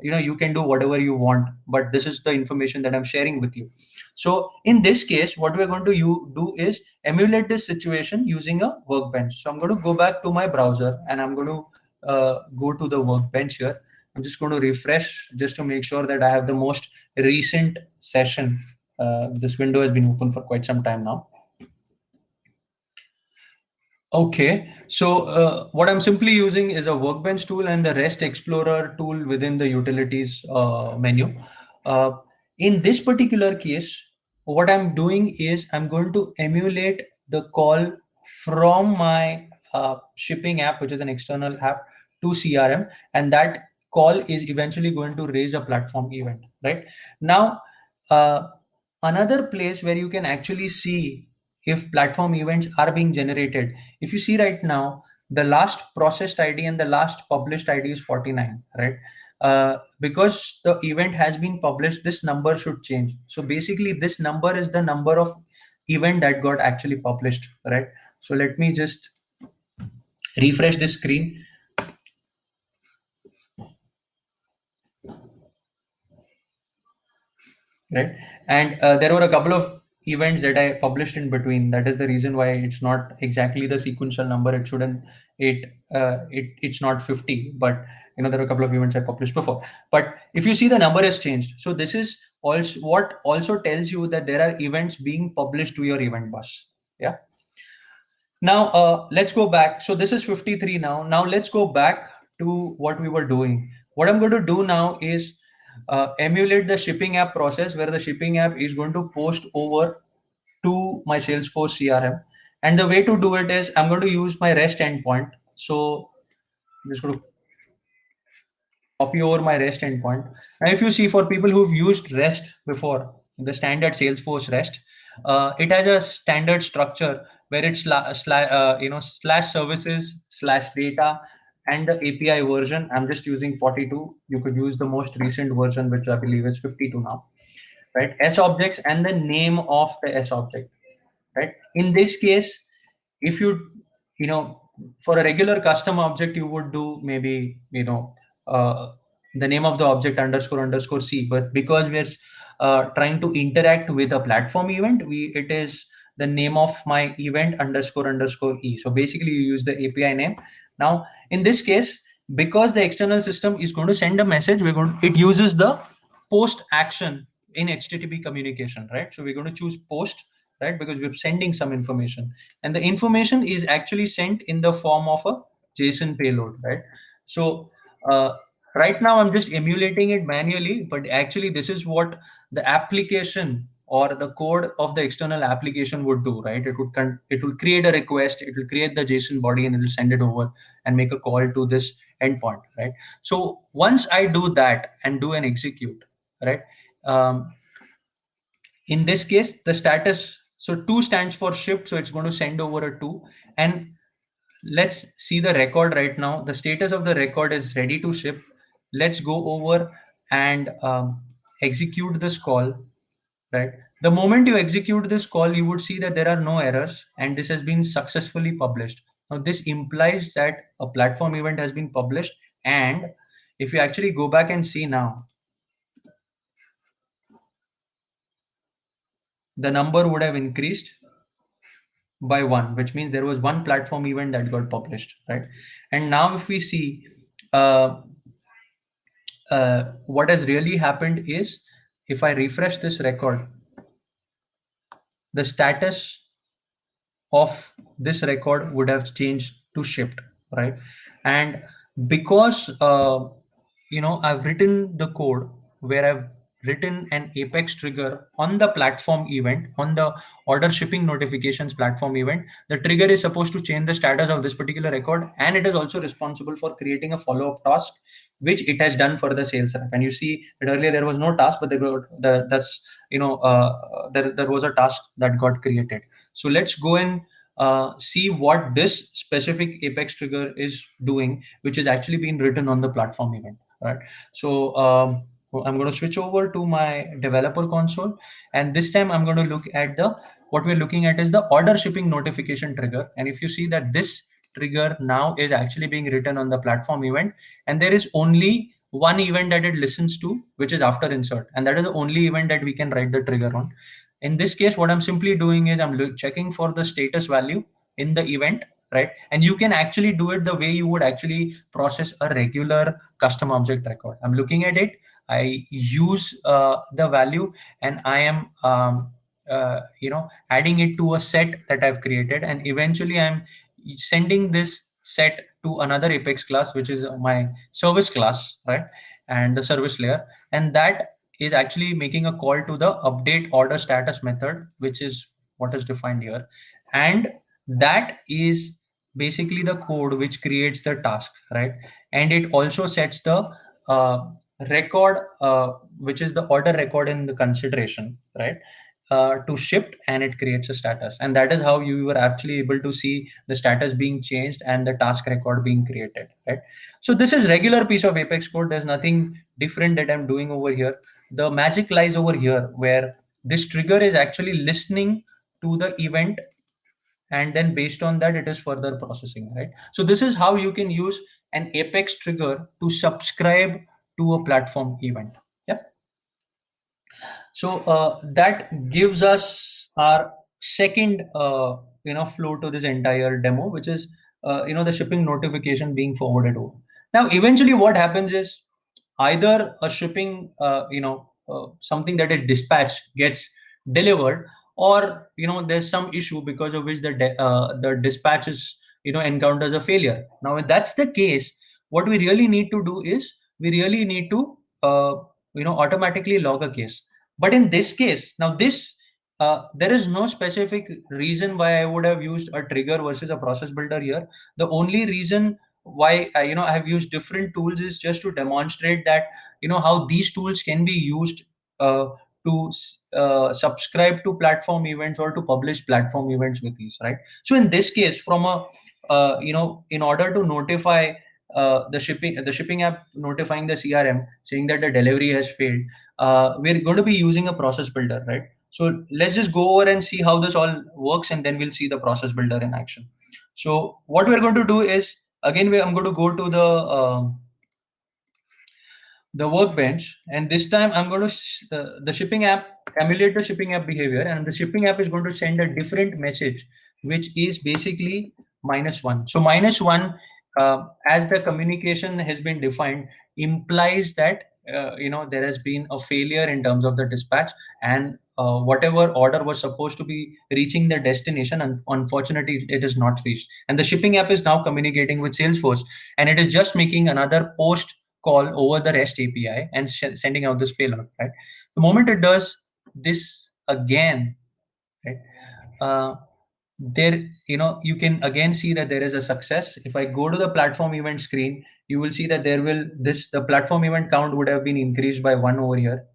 you can do whatever you want, but this is the information that I'm sharing with you. So in this case, what we're going to do is emulate this situation using a workbench. So I'm going to go back to my browser, and I'm going to go to the workbench here. I'm just going to refresh just to make sure that I have the most recent session. This window has been open for quite some time now. Okay, so what I'm simply using is a workbench tool and the REST Explorer tool within the utilities menu. Uh, in this particular case, what I'm doing is I'm going to emulate the call from my shipping app, which is an external app, to CRM, and that call is eventually going to raise a platform event, right? Now, uh, another place where you can actually see if platform events are being generated, if you see right now, the last processed ID and the last published ID is 49, right? Because the event has been published, this number should change. So basically, this number is the number of event that got actually published, right? So let me just refresh the screen, right? And there were a couple of events that I published in between. That is the reason why it's not exactly the sequential number. It shouldn't. It's not 50, but there are a couple of events I published before. But if you see, the number has changed. So this is also what also tells you that there are events being published to your event bus. Yeah. Now let's go back. So this is 53 now. Now let's go back to what we were doing. What I'm going to do now is emulate the shipping app process, where the shipping app is going to post over to my Salesforce CRM. And the way to do it is I'm going to use my REST endpoint. So I'm just going to copy over my REST endpoint. And if you see, for people who've used REST before, the standard Salesforce REST, it has a standard structure where it's slash services slash data and the API version. I'm just using 42. You could use the most recent version, which I believe is 52 now, right? S objects and the name of the S object, right? In this case, if you know for a regular custom object, you would do maybe uh, the name of the object underscore underscore c, but because we're trying to interact with a platform event, it is the name of my event underscore underscore e. So basically you use the API name. Now in this case, because the external system is going to send a message, it uses the post action in HTTP communication, right? So we're going to choose post, right? Because we're sending some information, and the information is actually sent in the form of a JSON payload, right? So right now I'm just emulating it manually, but actually this is what the application or the code of the external application would do, right? It will create a request, it will create the JSON body, and it will send it over and make a call to this endpoint, right? So once I do that and do an execute, right? Um, in this case, the status, so 2 stands for shipped, so it's going to send over a 2. And let's see the record right now. The status of the record is ready to ship. Let's go over and execute this call, right? The moment you execute this call, you would see that there are no errors and this has been successfully published. Now, this implies that a platform event has been published. And if you actually go back and see now, the number would have increased by 1, which means there was one platform event that got published, right? And now if we see uh, what has really happened is, if I refresh this record, the status of this record would have changed to shipped, right? And because I've written the code where I've written an apex trigger on the platform event, on the order shipping notifications platform event. The trigger is supposed to change the status of this particular record, and it is also responsible for creating a follow-up task, which it has done for the sales rep. And you see that earlier there was no task, but there was a task that got created. So let's go and see what this specific apex trigger is doing, which is actually being written on the platform event, right? So I'm going to switch over to my developer console, and this time I'm going to look at what we're looking at is the order shipping notification trigger. And if you see that this trigger now is actually being written on the platform event, and there is only one event that it listens to, which is after insert, and that is the only event that we can write the trigger on. In this case, what I'm simply doing is I'm checking for the status value in the event, right? And you can actually do it the way you would actually process a regular custom object record. I'm looking at it, I use the value, and I am adding it to a set that I've created, and eventually I'm sending this set to another apex class, which is my service class, right? And the service layer, and that is actually making a call to the update order status method, which is what is defined here. And that is basically the code which creates the task, right? And it also sets the record, which is the order record in the consideration, right? To shipped, and it creates a status. And that is how you were actually able to see the status being changed and the task record being created, right? So this is regular piece of apex code. There's nothing different that I'm doing over here. The magic lies over here, where this trigger is actually listening to the event, and then based on that it is further processing, right? So this is how you can use an apex trigger to subscribe to a platform event. Yeah. So that gives us our second flow to this entire demo, which is the shipping notification being forwarded over. Now eventually what happens is, either a shipping something that is dispatched gets delivered, or there's some issue because of which the dispatch is encounters a failure. Now if that's the case, what we really need to do is, we really need to automatically log a case. But in this case, now this there is no specific reason why I would have used a trigger versus a process builder here. The only reason why I have used different tools is just to demonstrate that how these tools can be used uh, to subscribe to platform events or to publish platform events with these, right? So in this case, from a in order to notify the shipping app notifying the CRM saying that the delivery has failed, we're going to be using a process builder, right? So let's just go over and see how this all works, and then we'll see the process builder in action. So what we're going to do is, again, I'm going to go to the workbench, and this time I'm going to the shipping app emulate the shipping app behavior, and the shipping app is going to send a different message, which is basically -1. So -1, as the communication has been defined, implies that there has been a failure in terms of the dispatch, and whatever order was supposed to be reaching the destination, and unfortunately it is not reached. And the shipping app is now communicating with Salesforce, and it is just making another post call over the REST API and sending out this payload, right? The moment it does this again, right, there, you can again see that there is a success. If I go to the platform event screen, you will see that the platform event count would have been increased by 1 over here.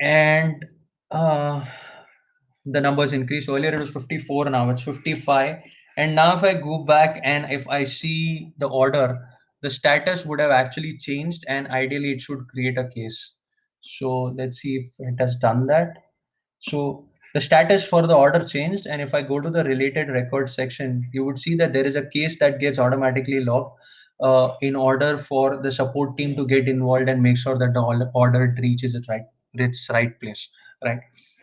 and uh, the numbers increase. Earlier it was 54, now it's 55. And now if I go back and if I see the order, the status would have actually changed, and ideally it should create a case. So let's see if it has done that. So the status for the order changed, and if I go to the related record section, you would see that there is a case that gets automatically logged in order for the support team to get involved and make sure that the order reaches its right place, right?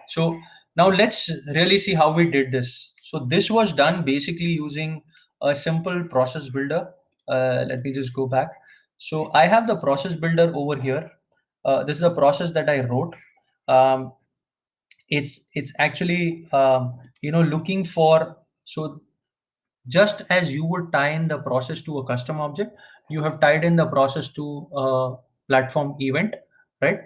So now let's really see how we did this. So this was done basically using a simple process builder. Let me just go back. So I have the process builder over here. This is a process that I wrote. Um, it's actually looking for, so just as you would tie in the process to a custom object, you have tied in the process to a platform event, right?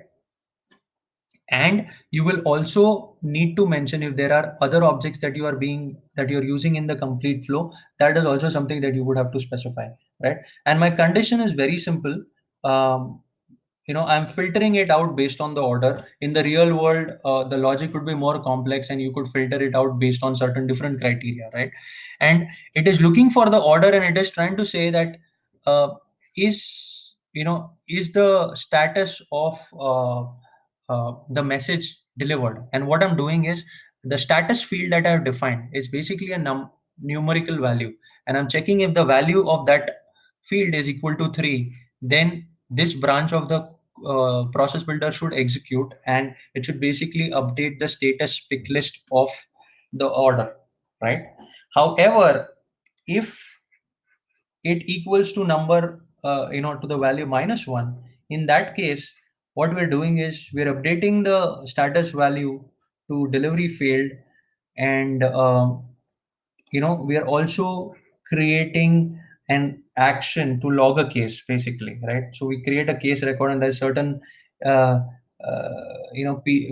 And you will also need to mention if there are other objects that you're using in the complete flow. That is also something that you would have to specify, right? And my condition is very simple. um, I'm filtering it out based on the order. In the real world, the logic would be more complex, and you could filter it out based on certain different criteria, right? And it is looking for the order, and it is trying to say that uh, is the status of the message delivered. And what I'm doing is, the status field that I've defined is basically a numerical value, and I'm checking if the value of that field is equal to 3. Then this branch of the process builder should execute, and it should basically update the status pick list of the order, right? However, if it equals to number to the value -1, in that case what we're doing is we're updating the status value to delivery failed. And we are also creating an action to log a case, basically, right? So we create a case record, and there's certain uh,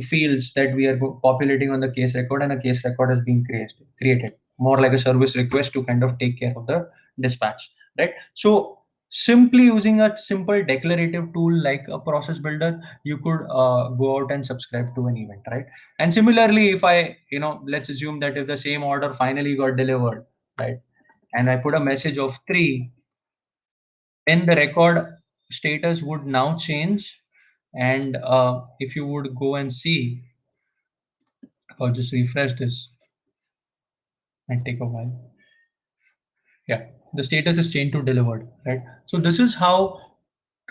fields that we are populating on the case record, and a case record has been created more like a service request to kind of take care of the dispatch, right? So simply using a simple declarative tool like a process builder, you could go out and subscribe to an event, right? And similarly, if I, let's assume that if the same order finally got delivered, right, and I put a message of 3, then the record status would now change. And if you would go and see, or just refresh this, might take a while. Yeah, the status is changed to delivered, right? So this is how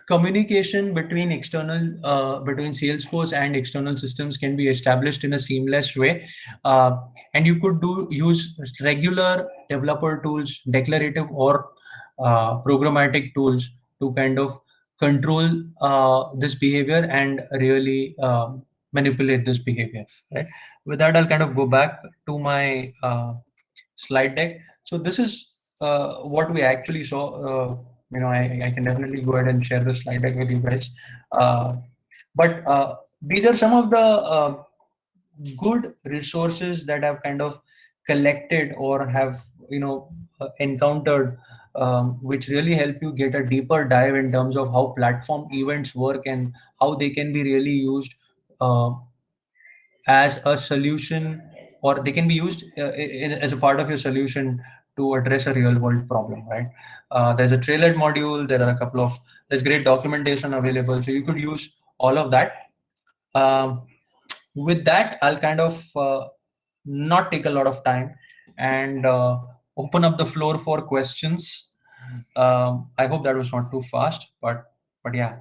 communication between Salesforce and external systems can be established in a seamless way. And you could use regular developer tools, declarative or programmatic tools, to kind of control this behavior and really manipulate this behavior, right? With that, I'll kind of go back to my slide deck. So this is what we actually saw. I can definitely go ahead and share the slide deck with you guys. But these are some of the good resources that I've kind of collected or have encountered, which really help you get a deeper dive in terms of how platform events work and how they can be really used uh, as a solution, or they can be used as a part of your solution to address a real world problem, right? There's a trailhead module, there are a couple of, there's great documentation available, so you could use all of that. um, with that, I'll kind of not take a lot of time and open up the floor for questions. I hope that was not too fast, but yeah,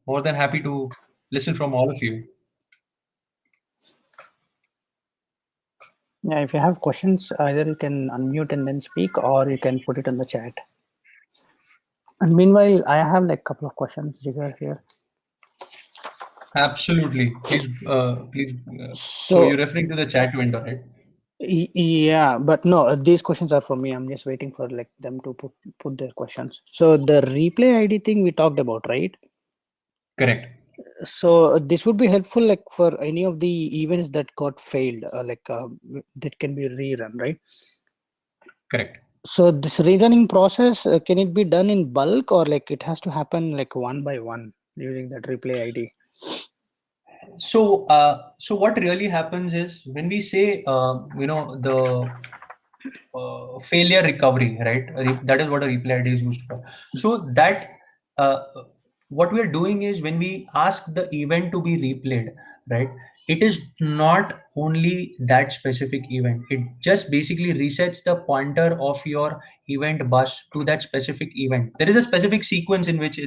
more than happy to listen from all of you. Yeah, if you have questions, either you can unmute and then speak, or you can put it in the chat. And meanwhile, I have like a couple of questions, Jigar, here. Absolutely. Please. So So you're referring to the chat window, right? yeah, but no, these questions are for me. I'm just waiting for like them to put their questions. So the replay ID thing we talked about, right? Correct. So this would be helpful like for any of the events that got failed, that can be rerun, right? Correct. So this rerunning process, can it be done in bulk, or like it has to happen like one by one using that replay ID? So what really happens is when we say, the failure recovery, right? That is what a replay ID is used for. So that uh, what we are doing is when we ask the event to be replayed, right? It is not only that specific event. It just basically resets the pointer of your event bus to that specific event. There is a specific sequence in which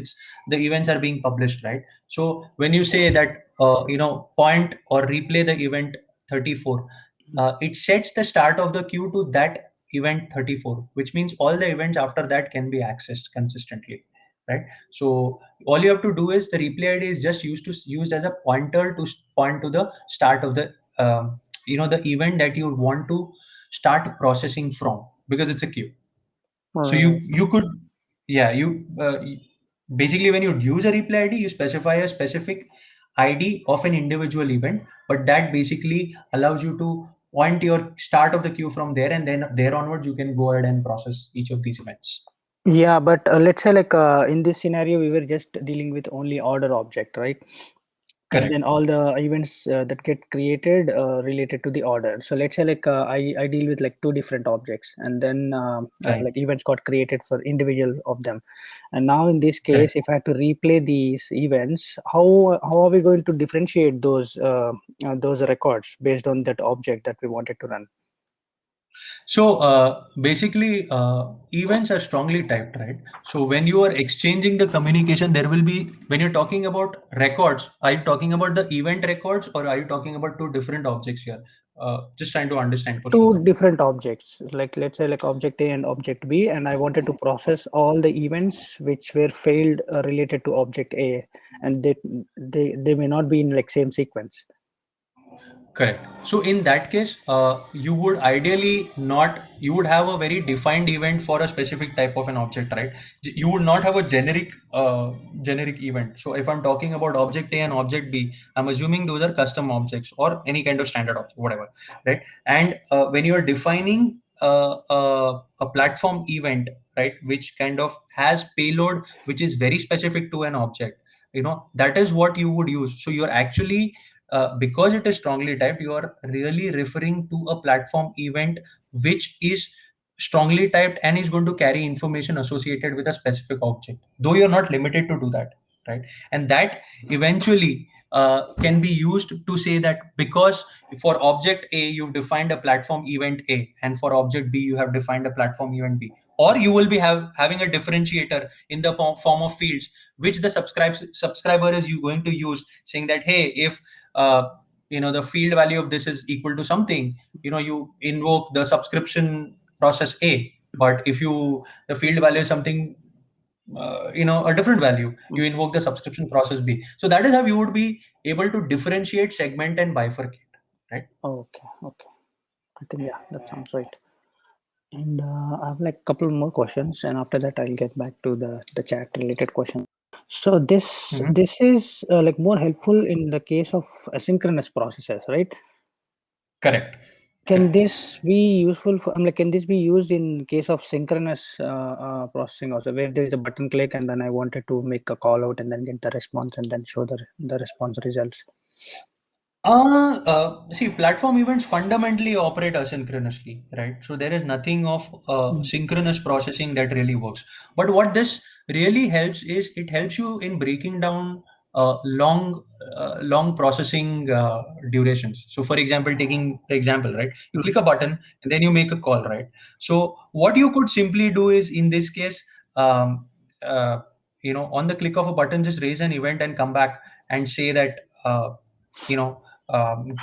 the events are being published, right? So when you say that, point or replay the event 34, it sets the start of the queue to that event 34, which means all the events after that can be accessed consistently, right? So all you have to do is the replay ID is just used as a pointer to point to the start of the the event that you want to start processing from, because it's a queue. So Right. you could, yeah, basically when you use a replay ID, you specify a specific ID of an individual event, but that basically allows you to point your start of the queue from there, and then there onwards you can go ahead and process each of these events. Yeah, but let's say like in this scenario, we were just dealing with only order object, right? And then Correct. all the events that get created related to the order. So let's say like I deal with like two different objects, and then Right. like events got created for individual of them. And now in this case, Correct. if I have to replay these events, how are we going to differentiate those records based on that object that we wanted to run? So basically, events are strongly typed, right? So when you are exchanging the communication, there will be, when you're talking about records, are you talking about the event records, or are you talking about two different objects here? Just trying to understand, Two Purushottam. different objects, like let's say like object A and object B, and I wanted to process all the events which were failed related to object A, and they may not be in like same sequence. Correct. So in that case, you would ideally not, you would have a very defined event for a specific type of an object, right? You would not have a generic event. So if I'm talking about object A and object B, I'm assuming those are custom objects or any kind of standard object, whatever, right? And when you are defining a platform event, right, which kind of has payload, which is very specific to an object, that is what you would use. So you're actually, because it is strongly typed, you are really referring to a platform event which is strongly typed and is going to carry information associated with a specific object, though you're not limited to do that, right? And that eventually can be used to say that because for object A you've defined a platform event A, and for object B you have defined a platform event B, or you will be having a differentiator in the form of fields which the subscriber is you going to use, saying that, hey, if uh, the field value of this is equal to something, you invoke the subscription process A. But if the field value is something, a different value, you invoke the subscription process B. So that is how you would be able to differentiate, segment, and bifurcate, right? Okay, okay. I think yeah, that sounds right. And I have like a couple more questions, and after that, I'll get back to the chat related question. So this Mhm. this is like more helpful in the case of asynchronous processes, right? Correct. Can Correct. this be useful for? I'm like, can this be used in case of synchronous processing also, where there is a button click and then I wanted to make a call out and then get the response and then show the response results? See, platform events fundamentally operate asynchronously, right? So there is nothing of Mm. synchronous processing that really works. But what this really helps is it helps you in breaking down long processing durations. So, for example, taking the example, right? You click a button and then you make a call, right? So what you could simply do is, in this case, um, on the click of a button, just raise an event and come back and say that. You know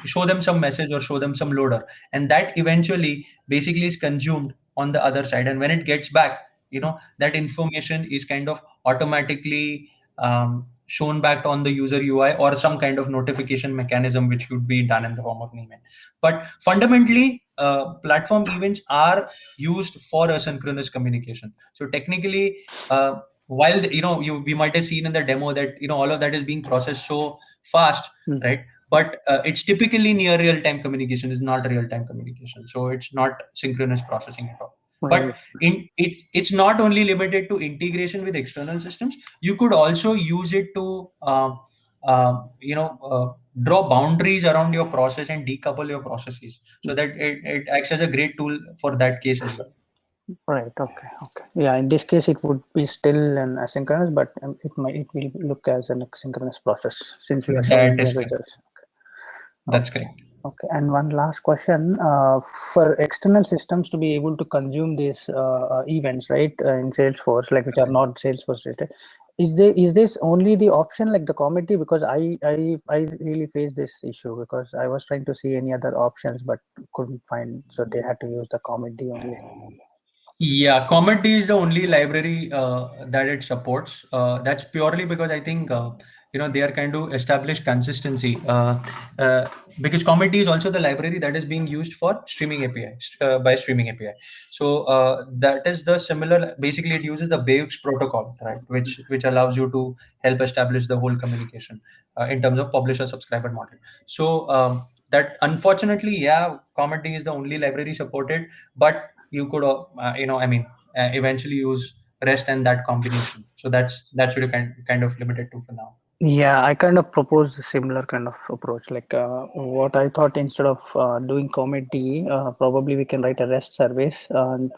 show them some message or show them some loader, and that eventually basically is consumed on the other side, and when it gets back, that information is kind of automatically shown back on the user UI, or some kind of notification mechanism which could be done in the form of an email. But fundamentally, platform events are used for asynchronous communication. So technically, while we might have seen in the demo that all of that is being processed so fast, Mm. right? But it's typically near real time communication, is not real time communication, so it's not synchronous processing at all. Right. But it's not only limited to integration with external systems. You could also use it to draw boundaries around your process and decouple your processes, so that it acts as a great tool for that case as well. Right. Okay. Okay. Yeah. In this case, it would be still an asynchronous, but it will look as an asynchronous process since we are showing That the is correct. results. That's Okay. correct. Okay. And one last question: for external systems to be able to consume these events, right, in Salesforce, like which are not Salesforce related, is this only the option like the committee? Because I really face this issue because I was trying to see any other options but couldn't find, so they had to use the committee only. Yeah, Comedy is the only library that it supports. That's purely because I think they are kind of establish consistency. Because Comedy is also the library that is being used for streaming API by streaming API. So that is the similar. Basically, it uses the Bayeux protocol, right, which allows you to help establish the whole communication in terms of publisher subscriber model. So that unfortunately, yeah, Comedy is the only library supported, but you could eventually use rest and that combination, so that's what you kind of limited to for now. Yeah, I kind of proposed a similar kind of approach. Like what I thought, instead of doing comedy, probably we can write a REST service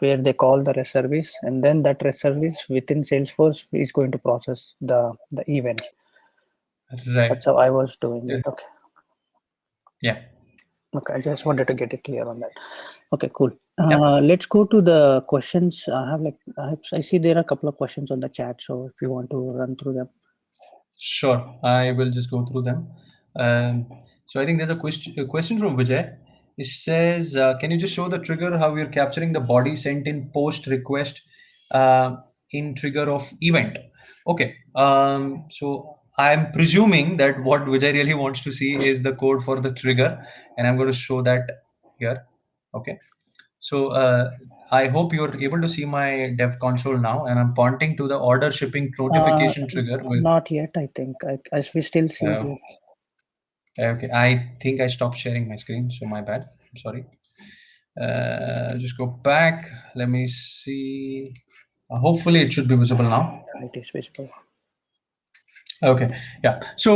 where they call the REST service, and then that REST service within Salesforce is going to process the events. Right. That's how I was doing Yeah. it. Okay. Yeah. Okay. I just wanted to get it clear on that. Okay. Cool. Yep. Let's go to the questions. I see there are a couple of questions on the chat. So if you want to run through them. Sure, I will just go through them. So I think there's a question from Vijay. It says, "Can you just show the trigger how you're capturing the body sent in post request in trigger of event?" Okay. So I'm presuming that what Vijay really wants to see is the code for the trigger, and I'm going to show that here. Okay. So I hope you're able to see my dev console now, and I'm pointing to the order shipping Uh, notification trigger with. Not yet, I think. As we still see Uh, here. okay, I think I stopped sharing my screen, so my bad. I'm sorry. Just go back. Let me see. Hopefully, it should be visible now. It is visible. Okay, yeah. So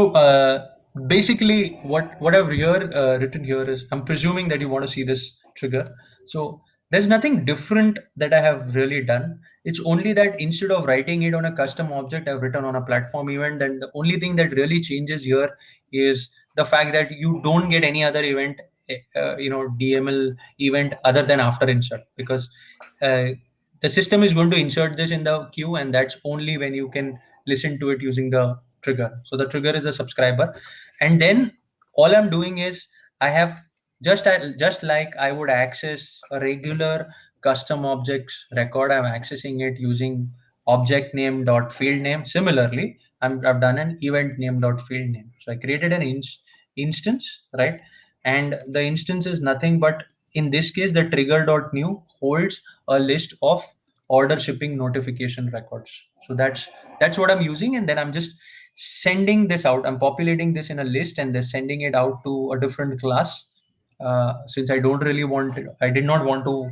basically, what I've here written here is, I'm presuming that you want to see this trigger. So there's nothing different that I have really done. It's only that instead of writing it on a custom object, I've written on a platform event. And the only thing that really changes here is the fact that you don't get any other event, DML event other than after insert, because uh, the system is going to insert this in the queue, and that's only when you can listen to it using the trigger. So the trigger is a subscriber, and then all I'm doing is, I have just like I would access a regular custom objects record, I'm accessing it using object name dot field name. Similarly, I've done an event name dot field name. So I created an instance, right? And the instance is nothing but, in this case, the trigger dot new holds a list of order shipping notification records. So that's what I'm using, and then I'm just sending this out. I'm populating this in a list and then sending it out to a different class. Since I did not want to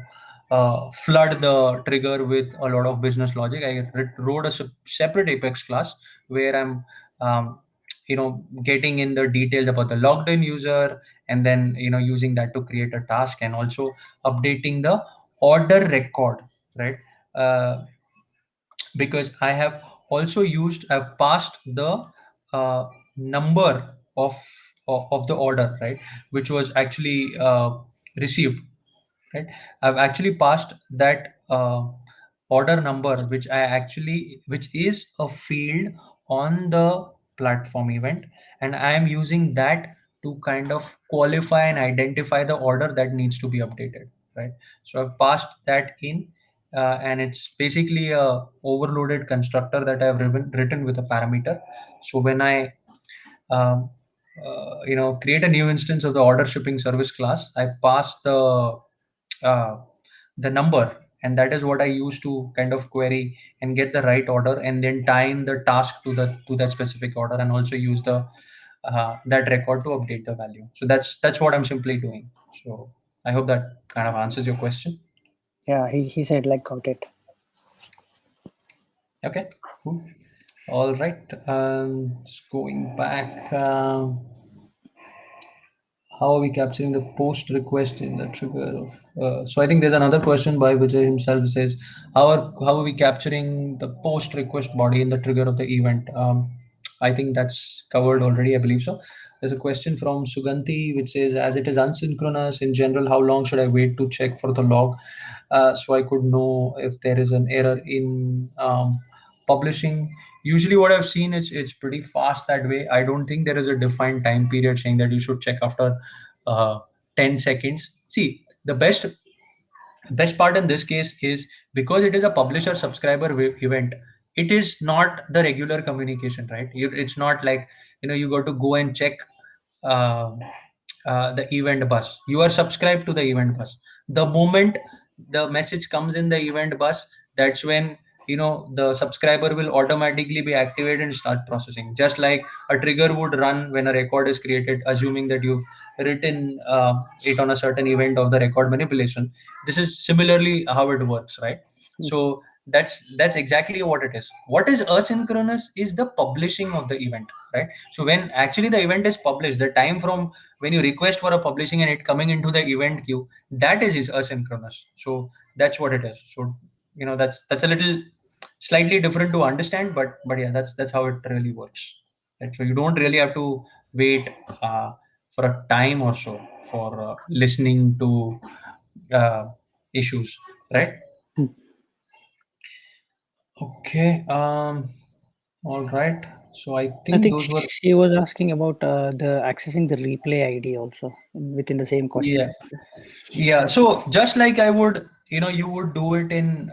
flood the trigger with a lot of business logic. I wrote a separate Apex class where I'm getting in the details about the logged in user, and then using that to create a task, and also updating the order record, right? uh, because I have also I've passed the number of the order, right, which was actually received, right? I've actually passed that order number, which is a field on the platform event, and I am using that to kind of qualify and identify the order that needs to be updated, right? So I've passed that in, and it's basically a overloaded constructor that I've written with a parameter. So when I um, create a new instance of the order shipping service class, I pass uh, the number, and that is what I use to kind of query and get the right order, and then tie in the task to that specific order, and also use the that record to update the value. So that's what I'm simply doing. So I hope that kind of answers your question. Yeah, he said like got it. Okay, cool. All right. Just going back. How are we capturing the post request in the trigger of so I think there's another question by Vijay himself says how are we capturing the post request body in the trigger of the event. I think that's covered already, I believe so. There's a question from Suganti which says, as it is asynchronous in general, how long should I wait to check for the log, so I could know if there is an error in publishing. Usually what I've seen is it's pretty fast that way. I don't think there is a defined time period saying that you should check after uh, 10 seconds. See, the best part in this case is because it is a publisher subscriber event, it is not the regular communication, right? It's not like, you got to go and check uh, the event bus. You are subscribed to the event bus. The moment the message comes in the event bus, that's when the subscriber will automatically be activated and start processing, just like a trigger would run when a record is created, assuming that you've written it on a certain event of the record manipulation. This is similarly how it works, right? So that's exactly what it is. What is asynchronous is the publishing of the event, right? So when actually the event is published, the time from when you request for a publishing and it coming into the event queue, that is asynchronous. So that's what it is. So that's a little slightly different to understand, but yeah, that's how it really works, right? So you don't really have to wait for a time or so for listening to uh, issues, right? Hmm. Okay. All right. So I I think think those were. she was asking about the accessing the replay ID also within the same Yeah. question. Yeah, so just like I would, you would do it in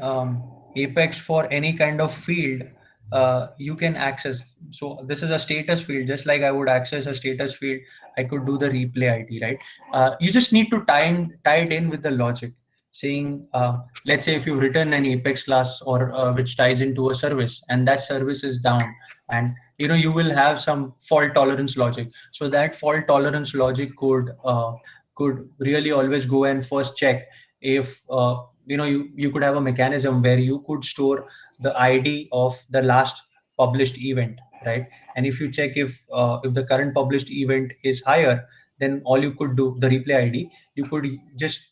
Apex for any kind of field, you can access. So this is a status field, just like I would access a status field, I could do the replay ID, right? You just need to tie it in with the logic, saying, let's say if you've written an Apex class or which ties into a service, and that service is down, and you will have some fault tolerance logic. So that fault tolerance logic could really always go and first check if you could have a mechanism where you could store the ID of the last published event, right? And if you check if the current published event is higher, then all you could do, the replay ID, you could just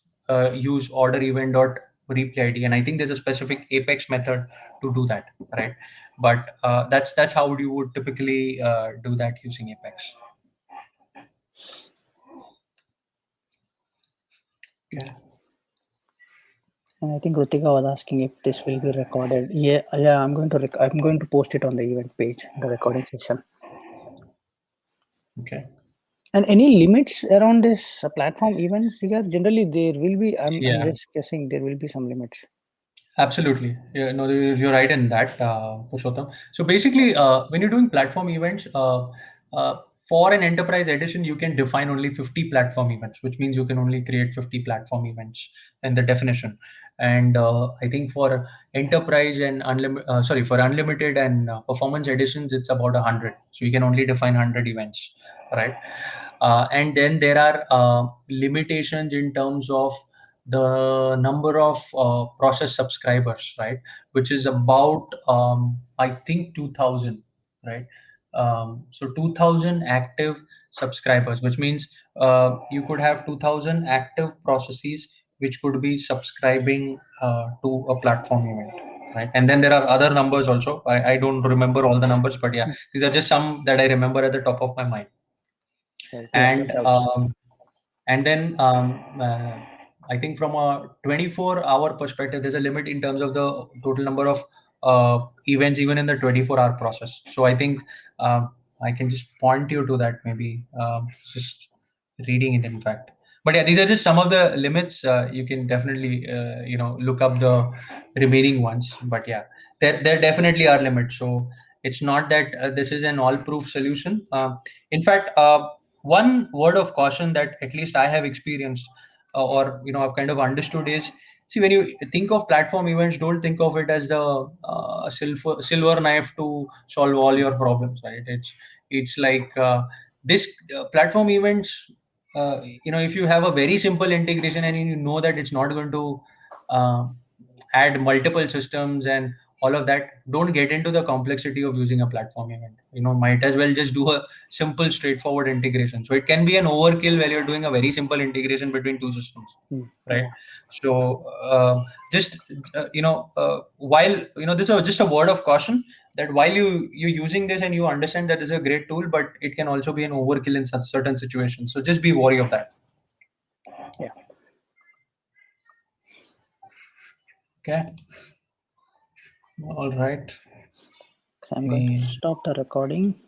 use order event dot replay ID, and I think there's a specific Apex method to do that, right? But that's how you would typically do that using Apex. Okay. And I think Rutika was asking if this will be recorded. Yeah, yeah. I'm going to post it on the event page, the recording session. Okay. And any limits around this platform events? Because generally there will be. I'm Yeah. just guessing there will be some limits. Absolutely. Yeah, no, you're right in that, Purushottam. So basically, when you're doing platform events, for an enterprise edition, you can define only 50 platform events, which means you can only create 50 platform events in the definition. And I think for enterprise and for unlimited and performance editions, it's about 100. So you can only define 100 events, right? And then there are limitations in terms of the number of process subscribers, right? Which is about I think 2000, right? So 2000 active subscribers, which means you could have 2000 active processes which could be subscribing to a platform event, right? And then there are other numbers also. I don't remember all the numbers, but yeah, these are just some that I remember at the top of my mind. Right. Yeah, that And helps. then I think from a 24-hour perspective, there's a limit in terms of the total number of events even in the 24-hour process. So I think I can just point you to that, maybe just reading it, in fact. But yeah, these are just some of the limits. You can definitely look up the remaining ones. But yeah, there definitely are limits. So it's not that this is an all proof solution. In fact, one word of caution that at least I have experienced, or I've kind of understood is, see, when you think of platform events, don't think of it as the silver knife to solve all your problems, right? It's like this platform events. If you have a very simple integration and you know that it's not going to uh, add multiple systems and all of that, don't get into the complexity of using a platform event. Might as well just do a simple, straightforward integration. So it can be an overkill where you're doing a very simple integration between two systems, right? Yeah. So just while this is just a word of caution, that while you're using this and you understand that this is a great tool, but it can also be an overkill in such certain situations. So just be wary of that. Yeah. Okay. All right. I'm going to stop the recording.